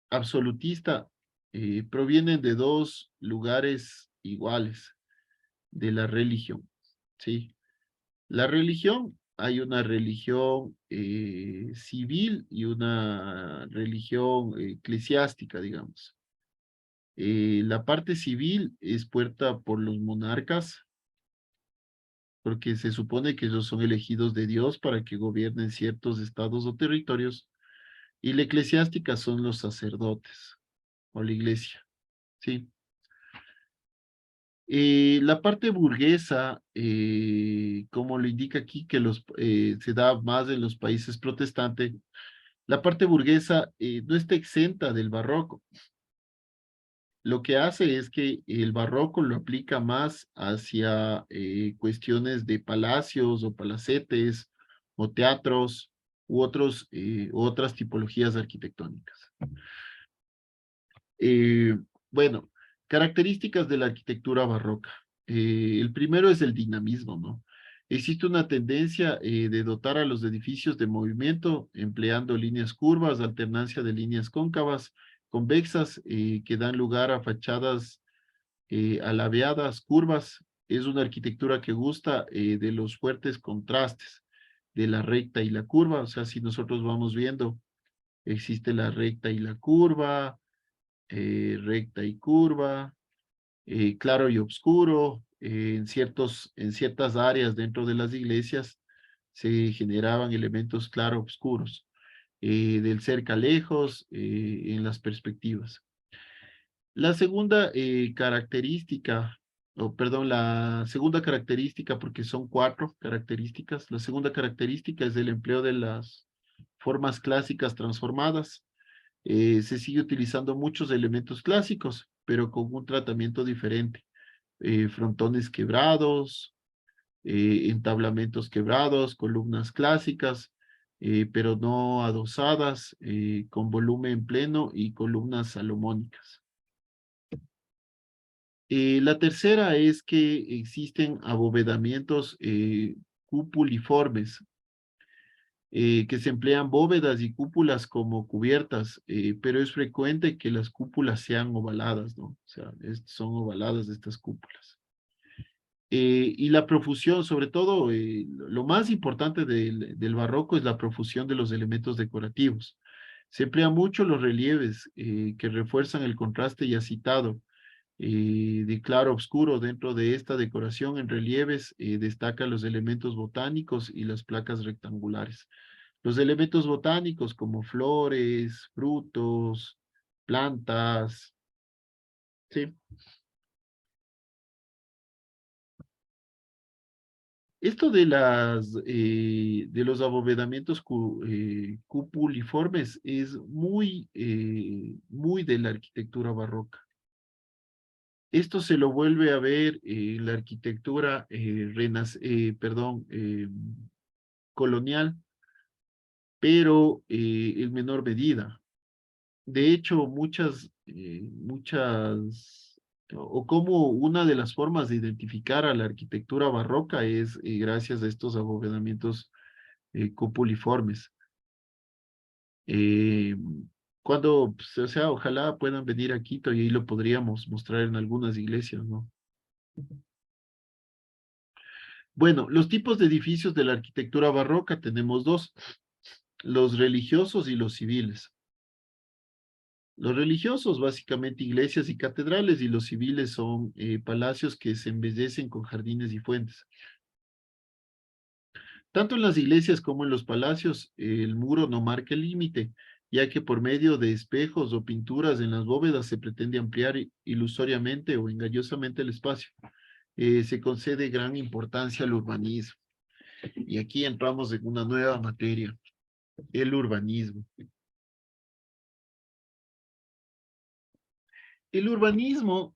absolutista provienen de dos lugares iguales de la religión, ¿sí? La religión, hay una religión civil y una religión eclesiástica, digamos. La parte civil es puerta por los monarcas, porque se supone que ellos son elegidos de Dios para que gobiernen ciertos estados o territorios, y la eclesiástica son los sacerdotes o la iglesia, ¿sí? La parte burguesa, como lo indica aquí, que se da más en los países protestantes, la parte burguesa no está exenta del barroco. Lo que hace es que el barroco lo aplica más hacia cuestiones de palacios o palacetes o teatros otras tipologías arquitectónicas. Eh, bueno, características de la arquitectura barroca. El primero es el dinamismo, ¿no? Existe una tendencia de dotar a los edificios de movimiento, empleando líneas curvas, alternancia de líneas cóncavas, convexas, que dan lugar a fachadas alabeadas, curvas, es una arquitectura que gusta de los fuertes contrastes, de la recta y la curva. O sea, si nosotros vamos viendo, existe la recta y la curva, recta y curva, claro y oscuro. En ciertas áreas dentro de las iglesias se generaban elementos claro-oscuros, del cerca a lejos, en las perspectivas. La segunda característica, o perdón, la segunda característica, porque son 4 características, la segunda característica es el empleo de las formas clásicas transformadas. Se sigue utilizando muchos elementos clásicos, pero con un tratamiento diferente. Frontones quebrados, entablamentos quebrados, columnas clásicas, pero no adosadas, con volumen pleno y columnas salomónicas. La tercera es que existen abovedamientos cupuliformes, que se emplean bóvedas y cúpulas como cubiertas, pero es frecuente que las cúpulas sean ovaladas, ¿no? O sea, son ovaladas estas cúpulas. Y la profusión, sobre todo, lo más importante del barroco es la profusión de los elementos decorativos. Se emplean mucho los relieves que refuerzan el contraste ya citado, de claro oscuro. Dentro de esta decoración en relieves destacan los elementos botánicos y las placas rectangulares. Los elementos botánicos como flores, frutos, plantas, ¿sí? Esto de los abovedamientos cupuliformes es muy de la arquitectura barroca. Esto se lo vuelve a ver en la arquitectura colonial, pero en menor medida. De hecho, o como una de las formas de identificar a la arquitectura barroca es gracias a estos abovedamientos copuliformes. Eh, pues, o sea, ojalá puedan venir a Quito y ahí lo podríamos mostrar en algunas iglesias, ¿no? Bueno, los tipos de edificios de la arquitectura barroca tenemos dos: los religiosos y los civiles. Los religiosos, básicamente iglesias y catedrales, y los civiles son palacios que se embellecen con jardines y fuentes. Tanto en las iglesias como en los palacios, el muro no marca el límite, ya que por medio de espejos o pinturas en las bóvedas se pretende ampliar ilusoriamente o engañosamente el espacio. Se concede gran importancia al urbanismo. Y aquí entramos en una nueva materia, el urbanismo. El urbanismo,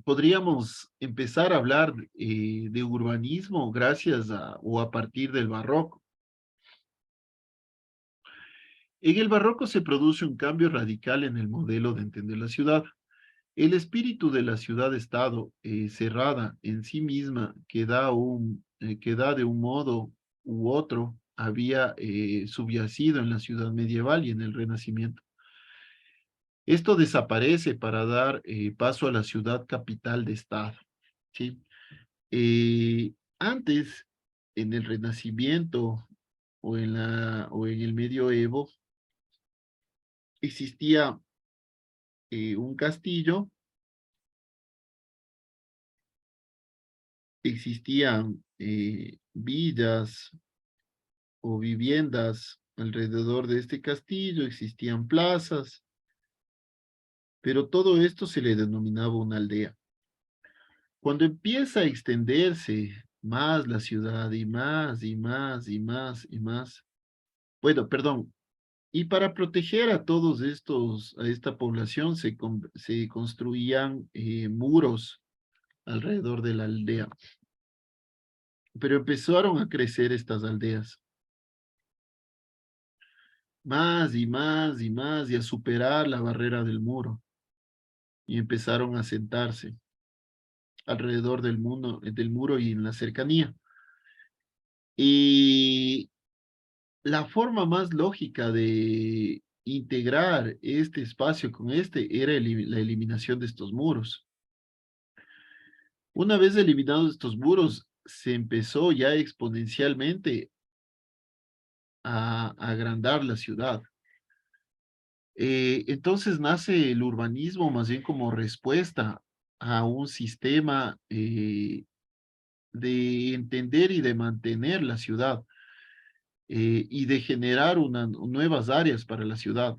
podríamos empezar a hablar de urbanismo gracias o a partir del barroco. En el barroco se produce un cambio radical en el modelo de entender la ciudad. El espíritu de la ciudad-estado cerrada en sí misma, que da de un modo u otro, había subyacido en la ciudad medieval y en el Renacimiento. Esto desaparece para dar paso a la ciudad capital de estado, ¿sí? Antes, en el Renacimiento o en el Medioevo, existía un castillo, existían villas o viviendas alrededor de este castillo, existían plazas, pero todo esto se le denominaba una aldea. Cuando empieza a extenderse más la ciudad y más y más y más y más, bueno, perdón, y para proteger a a esta población se construían muros alrededor de la aldea, pero empezaron a crecer estas aldeas, más y más y más, y a superar la barrera del muro, y empezaron a sentarse alrededor del muro y en la cercanía. Y la forma más lógica de integrar este espacio con este era la eliminación de estos muros. Una vez eliminados estos muros, se empezó ya exponencialmente a agrandar la ciudad. Entonces nace el urbanismo más bien como respuesta a un sistema de entender y de mantener la ciudad y de generar nuevas áreas para la ciudad.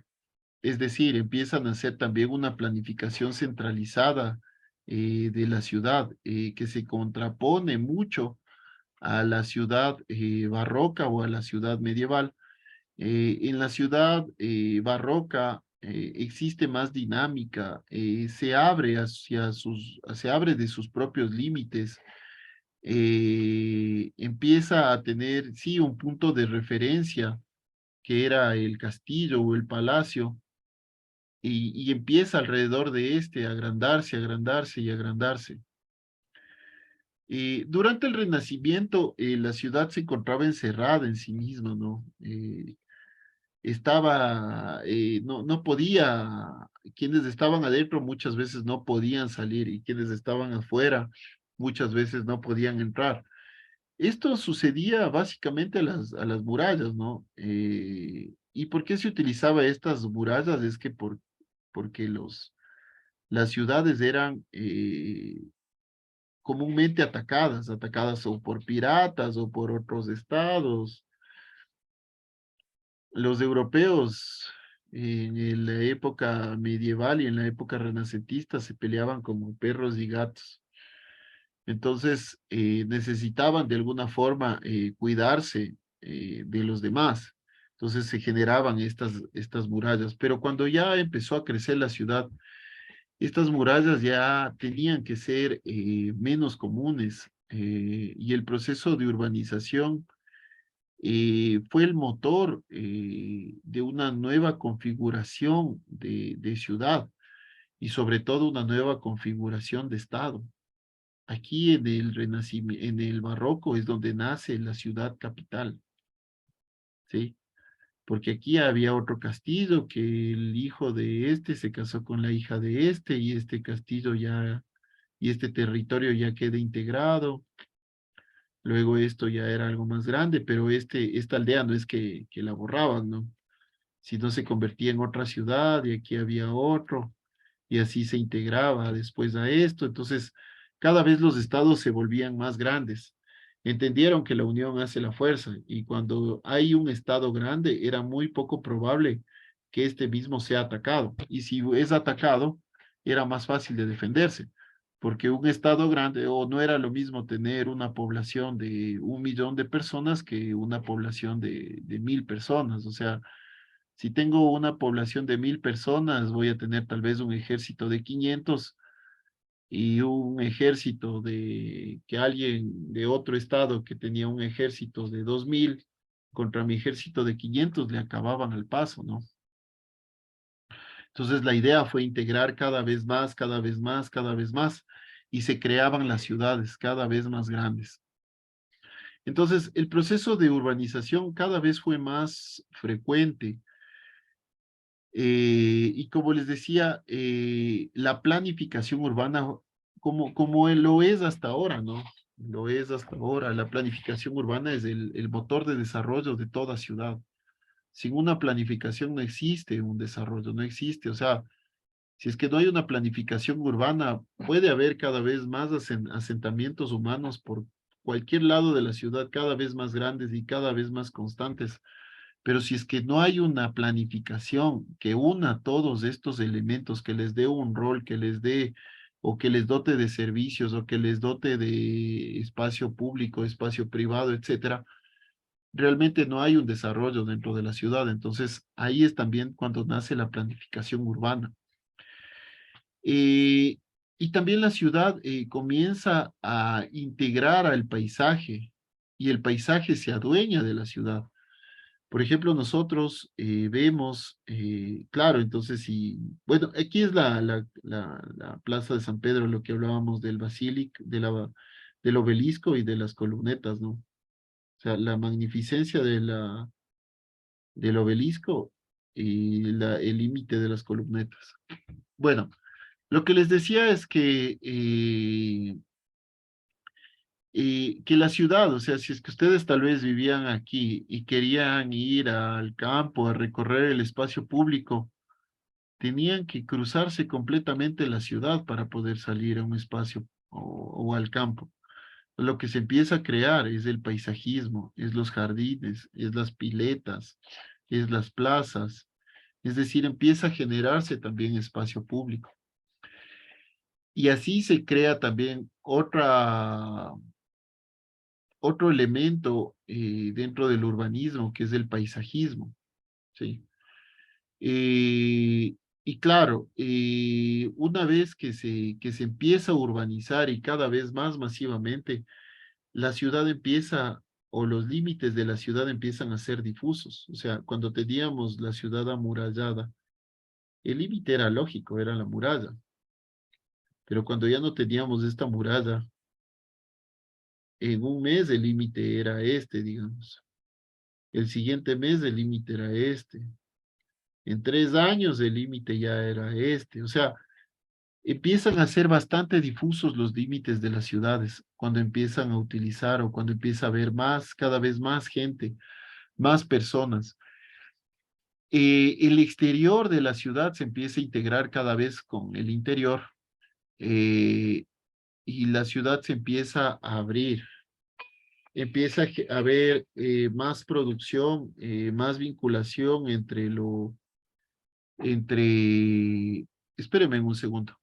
Es decir, empiezan a hacer también una planificación centralizada de la ciudad que se contrapone mucho a la ciudad barroca o a la ciudad medieval. En la ciudad barroca existe más dinámica, se abre de sus propios límites, empieza a tener, sí, un punto de referencia que era el castillo o el palacio, y empieza alrededor de este a agrandarse, agrandarse y agrandarse. Durante el Renacimiento, la ciudad se encontraba encerrada en sí misma, ¿no? No podía, quienes estaban adentro muchas veces no podían salir y quienes estaban afuera muchas veces no podían entrar. Esto sucedía básicamente a las murallas, ¿no? ¿Y por qué se utilizaba estas murallas? Es que porque las ciudades eran comúnmente atacadas o por piratas o por otros estados. Los europeos en la época medieval y en la época renacentista se peleaban como perros y gatos. Entonces necesitaban de alguna forma cuidarse de los demás. Entonces se generaban estas murallas. Pero cuando ya empezó a crecer la ciudad, estas murallas ya tenían que ser menos comunes y el proceso de urbanización fue el motor de una nueva configuración de ciudad y sobre todo una nueva configuración de Estado. Aquí en el Renacimiento, en el Barroco es donde nace la ciudad capital, ¿sí? Porque aquí había otro castillo que el hijo de este se casó con la hija de este y este castillo ya, y este territorio ya queda integrado. Luego esto ya era algo más grande, pero esta aldea no es que la borraban, ¿no? Si no se convertía en otra ciudad y aquí había otro, y así se integraba después a esto. Entonces, cada vez los estados se volvían más grandes. Entendieron que la unión hace la fuerza y cuando hay un estado grande era muy poco probable que este mismo sea atacado. Y si es atacado, era más fácil de defenderse, porque un estado grande o no era lo mismo tener una población de 1 millón de personas que una población de 1000 personas. O sea, si tengo una población de 1000 personas, voy a tener tal vez un ejército de 500 y un ejército de que alguien de otro estado que tenía un ejército de 2000 contra mi ejército de 500 le acababan al paso, ¿no? Entonces la idea fue integrar cada vez más, cada vez más, cada vez más y se creaban las ciudades cada vez más grandes. Entonces el proceso de urbanización cada vez fue más frecuente. Y como les decía, la planificación urbana, como lo es hasta ahora, ¿no? Lo es hasta ahora. La planificación urbana es el motor de desarrollo de toda ciudad. Sin una planificación no existe un desarrollo, no existe. O sea, si es que no hay una planificación urbana, puede haber cada vez más asentamientos humanos por cualquier lado de la ciudad, cada vez más grandes y cada vez más constantes. Pero si es que no hay una planificación que una todos estos elementos, que les dé un rol, que les dé o que les dote de servicios o que les dote de espacio público, espacio privado, etcétera, realmente no hay un desarrollo dentro de la ciudad. Entonces, ahí es también cuando nace la planificación urbana. Eh, y también la ciudad comienza a integrar al paisaje y el paisaje se adueña de la ciudad. Por ejemplo, nosotros vemos, claro, entonces si, bueno, aquí es la Plaza de San Pedro, lo que hablábamos del del obelisco y de las columnetas, ¿no? O sea, la magnificencia del obelisco y el límite de las columnetas. Bueno, lo que les decía es que que la ciudad, o sea, si es que ustedes tal vez vivían aquí y querían ir al campo a recorrer el espacio público, tenían que cruzarse completamente la ciudad para poder salir a un espacio o al campo. Lo que se empieza a crear es el paisajismo, es los jardines, es las piletas, es las plazas, es decir, empieza a generarse también espacio público. Y así se crea también otro elemento dentro del urbanismo, que es el paisajismo, ¿sí? Y claro, una vez que se empieza a urbanizar y cada vez más masivamente, la ciudad empieza, o los límites de la ciudad empiezan a ser difusos. O sea, cuando teníamos la ciudad amurallada, el límite era lógico, era la muralla. Pero cuando ya no teníamos esta muralla, en un mes el límite era este, digamos. El siguiente mes el límite era este. En 3 años el límite ya era este. O sea, empiezan a ser bastante difusos los límites de las ciudades cuando empiezan a utilizar o cuando empieza a haber más, cada vez más gente, más personas. El exterior de la ciudad se empieza a integrar cada vez con el interior eh, y la ciudad se empieza a abrir. Empieza a haber más producción, más vinculación entre, espérenme un segundo.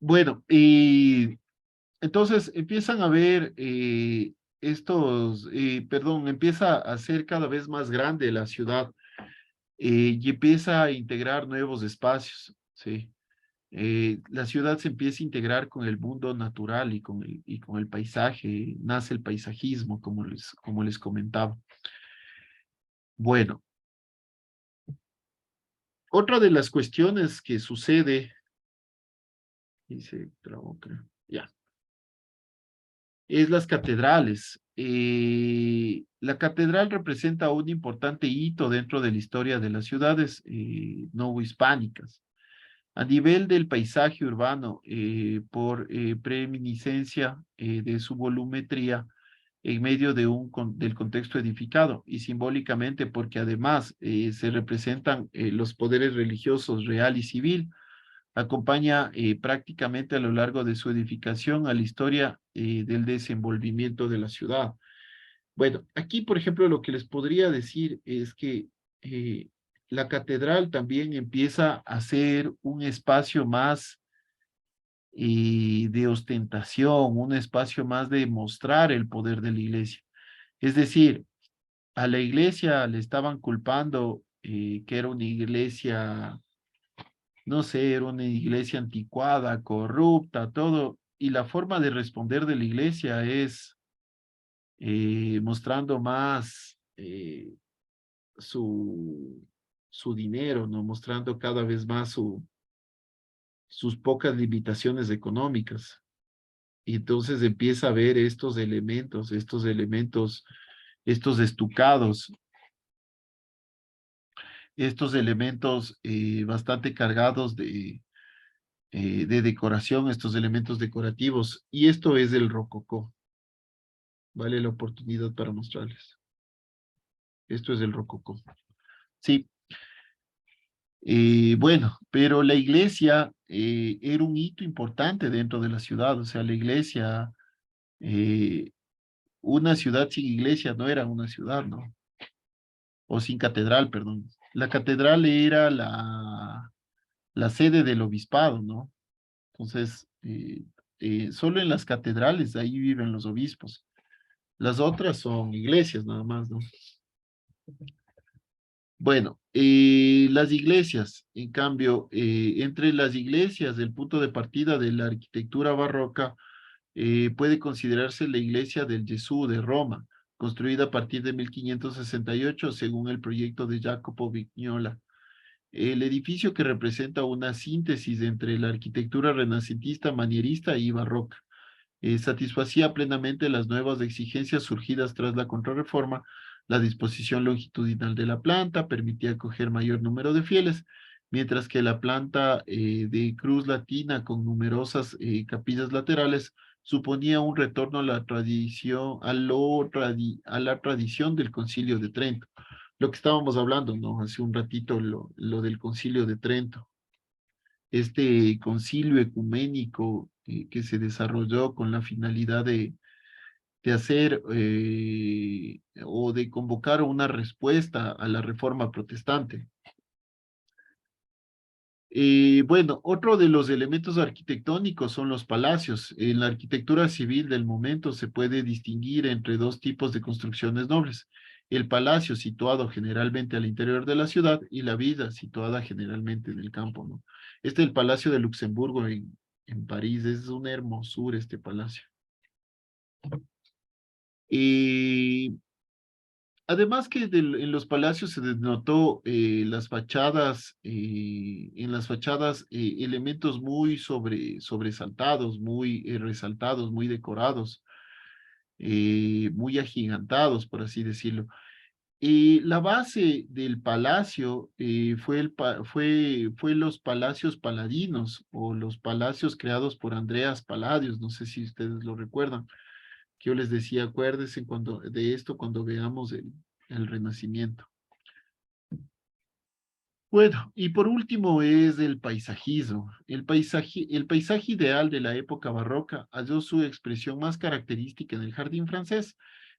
Bueno, y entonces empiezan a ver perdón, empieza a ser cada vez más grande la ciudad y empieza a integrar nuevos espacios, ¿sí? La ciudad se empieza a integrar con el mundo natural y con el paisaje, nace el paisajismo, como les comentaba. Bueno, otra de las cuestiones que sucede, y se trabó, creo, ya, es las catedrales. La catedral representa un importante hito dentro de la historia de las ciudades novohispánicas. A nivel del paisaje urbano, por preeminiscencia de su volumetría en medio del contexto edificado y simbólicamente porque además se representan los poderes religiosos real y civil, acompaña prácticamente a lo largo de su edificación a la historia del desenvolvimiento de la ciudad. Bueno, aquí, por ejemplo, lo que les podría decir es que eh, la catedral también empieza a ser un espacio más de ostentación, un espacio más de mostrar el poder de la iglesia. Es decir, a la iglesia le estaban culpando que era una iglesia, no sé, era una iglesia anticuada, corrupta, todo, y la forma de responder de la iglesia es mostrando más su dinero, ¿no? Mostrando cada vez más sus pocas limitaciones económicas. Y entonces empieza a ver estos elementos, estos estucados, estos elementos bastante cargados de decoración, estos elementos decorativos. Y esto es el rococó. Vale la oportunidad para mostrarles. Esto es el rococó. Sí, bueno, pero la iglesia era un hito importante dentro de la ciudad, o sea, la iglesia, eh, una ciudad sin iglesia no era una ciudad, ¿no? O sin catedral, perdón. La catedral era la sede del obispado, ¿no? Entonces, solo en las catedrales ahí viven los obispos. Las otras son iglesias nada más, ¿no? Bueno, las iglesias, en cambio, entre las iglesias, el punto de partida de la arquitectura barroca puede considerarse la iglesia del Gesù de Roma, construida a partir de 1568 según el proyecto de Jacopo Vignola. El edificio que representa una síntesis entre la arquitectura renacentista, manierista y barroca. Satisfacía plenamente las nuevas exigencias surgidas tras la Contrarreforma. La disposición longitudinal de la planta permitía acoger mayor número de fieles, mientras que la planta de cruz latina con numerosas capillas laterales suponía un retorno a la tradición, a la tradición del Concilio de Trento. Lo que estábamos hablando, ¿no? Hace un ratito, lo del Concilio de Trento. Este concilio ecuménico que se desarrolló con la finalidad de hacer o de convocar una respuesta a la reforma protestante. Bueno, otro de los elementos arquitectónicos son los palacios. En la arquitectura civil del momento se puede distinguir entre dos tipos de construcciones nobles. El palacio situado generalmente al interior de la ciudad y la villa situada generalmente en el campo, ¿no? Este es el Palacio de Luxemburgo en París. Es una hermosura este palacio. Y además que en los palacios se denotó las fachadas, en las fachadas elementos muy sobresaltados, muy resaltados, muy decorados, muy agigantados, por así decirlo. La base del palacio fue los palacios paladinos o los palacios creados por Andreas Palladius, no sé si ustedes lo recuerdan, que yo les decía, acuérdense de esto cuando veamos el Renacimiento. Bueno, y por último es el paisajismo. El paisaje ideal de la época barroca halló su expresión más característica en el jardín francés,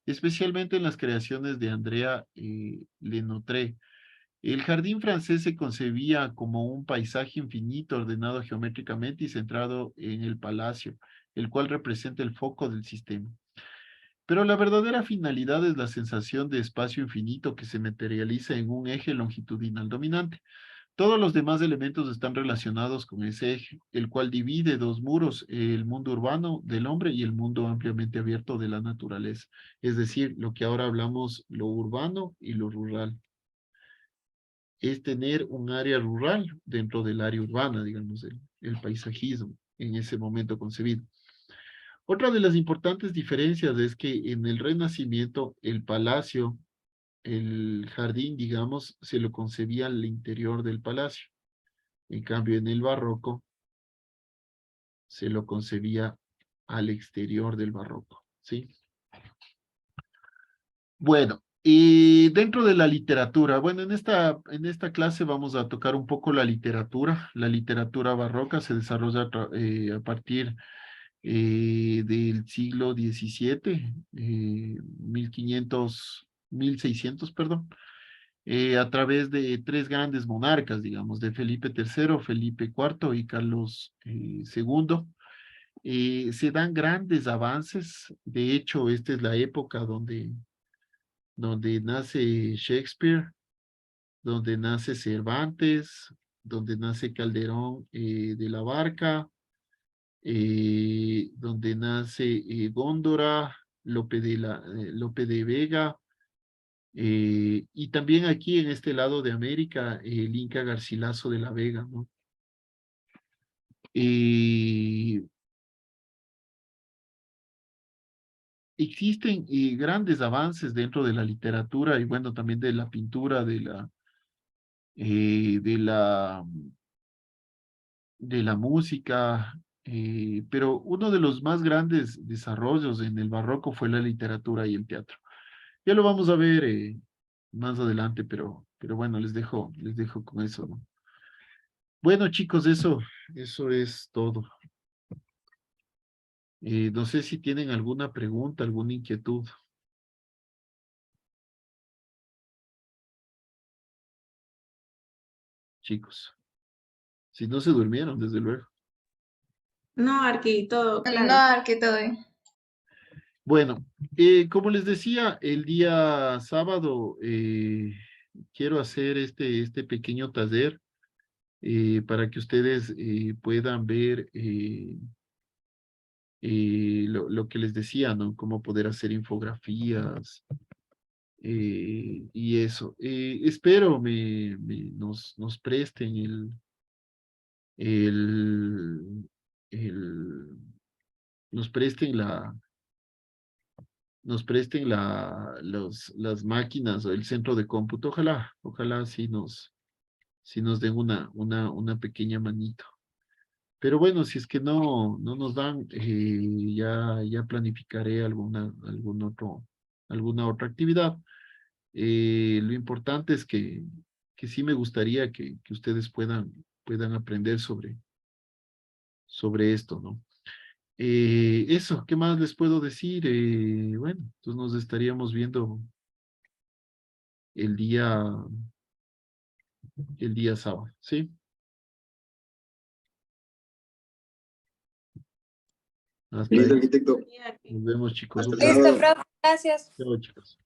especialmente en las creaciones de Andrea Lenotre. El jardín francés se concebía como un paisaje infinito ordenado geométricamente y centrado en el palacio, el cual representa el foco del sistema. Pero la verdadera finalidad es la sensación de espacio infinito que se materializa en un eje longitudinal dominante. Todos los demás elementos están relacionados con ese eje, el cual divide dos muros, el mundo urbano del hombre y el mundo ampliamente abierto de la naturaleza. Es decir, lo que ahora hablamos, lo urbano y lo rural. Es tener un área rural dentro del área urbana, digamos, el paisajismo en ese momento concebido. Otra de las importantes diferencias es que en el Renacimiento el palacio, el jardín, digamos, se lo concebía al interior del palacio. En cambio, en el barroco se lo concebía al exterior del barroco, ¿sí? Bueno, y dentro de la literatura, bueno, en esta clase vamos a tocar un poco la literatura. La literatura barroca se desarrolla a partir del siglo XVII, 1500, 1600, perdón, a través de tres grandes monarcas, digamos, de Felipe III, Felipe IV y Carlos II. Se dan grandes avances. De hecho, esta es la época donde nace Shakespeare, donde nace Cervantes, donde nace Calderón de la Barca, donde nace Góndora, Lope de Vega, y también aquí en este lado de América, el Inca Garcilaso de la Vega, ¿no? Existen grandes avances dentro de la literatura y bueno, también de la pintura, eh, de la, de la música, pero uno de los más grandes desarrollos en el barroco fue la literatura y el teatro. Ya lo vamos a ver más adelante, pero bueno, les dejo con eso, ¿no? Bueno, chicos, eso es todo. No sé si tienen alguna pregunta, alguna inquietud, chicos. Si no se durmieron, desde luego. No, Arqui, todo No, claro. que todo bien. Bueno, como les decía, el día sábado quiero hacer este pequeño taller para que ustedes puedan ver lo que les decía, ¿no? Cómo poder hacer infografías, Y eso. Espero nos presten el, el, nos presten las máquinas o el centro de cómputo. Ojalá sí nos den una pequeña manito. Pero bueno, si es que no nos dan, ya planificaré alguna otra actividad. Lo importante es que sí me gustaría que ustedes puedan aprender sobre esto, ¿no? Eso, ¿qué más les puedo decir? Bueno, entonces nos estaríamos viendo el día, el día sábado, ¿sí? Hasta ahí. Listo, arquitecto. Sí, Arqui. Nos vemos, chicos. Hasta Un gusto. Listo, sábado. profe, gracias. Chao, chicos.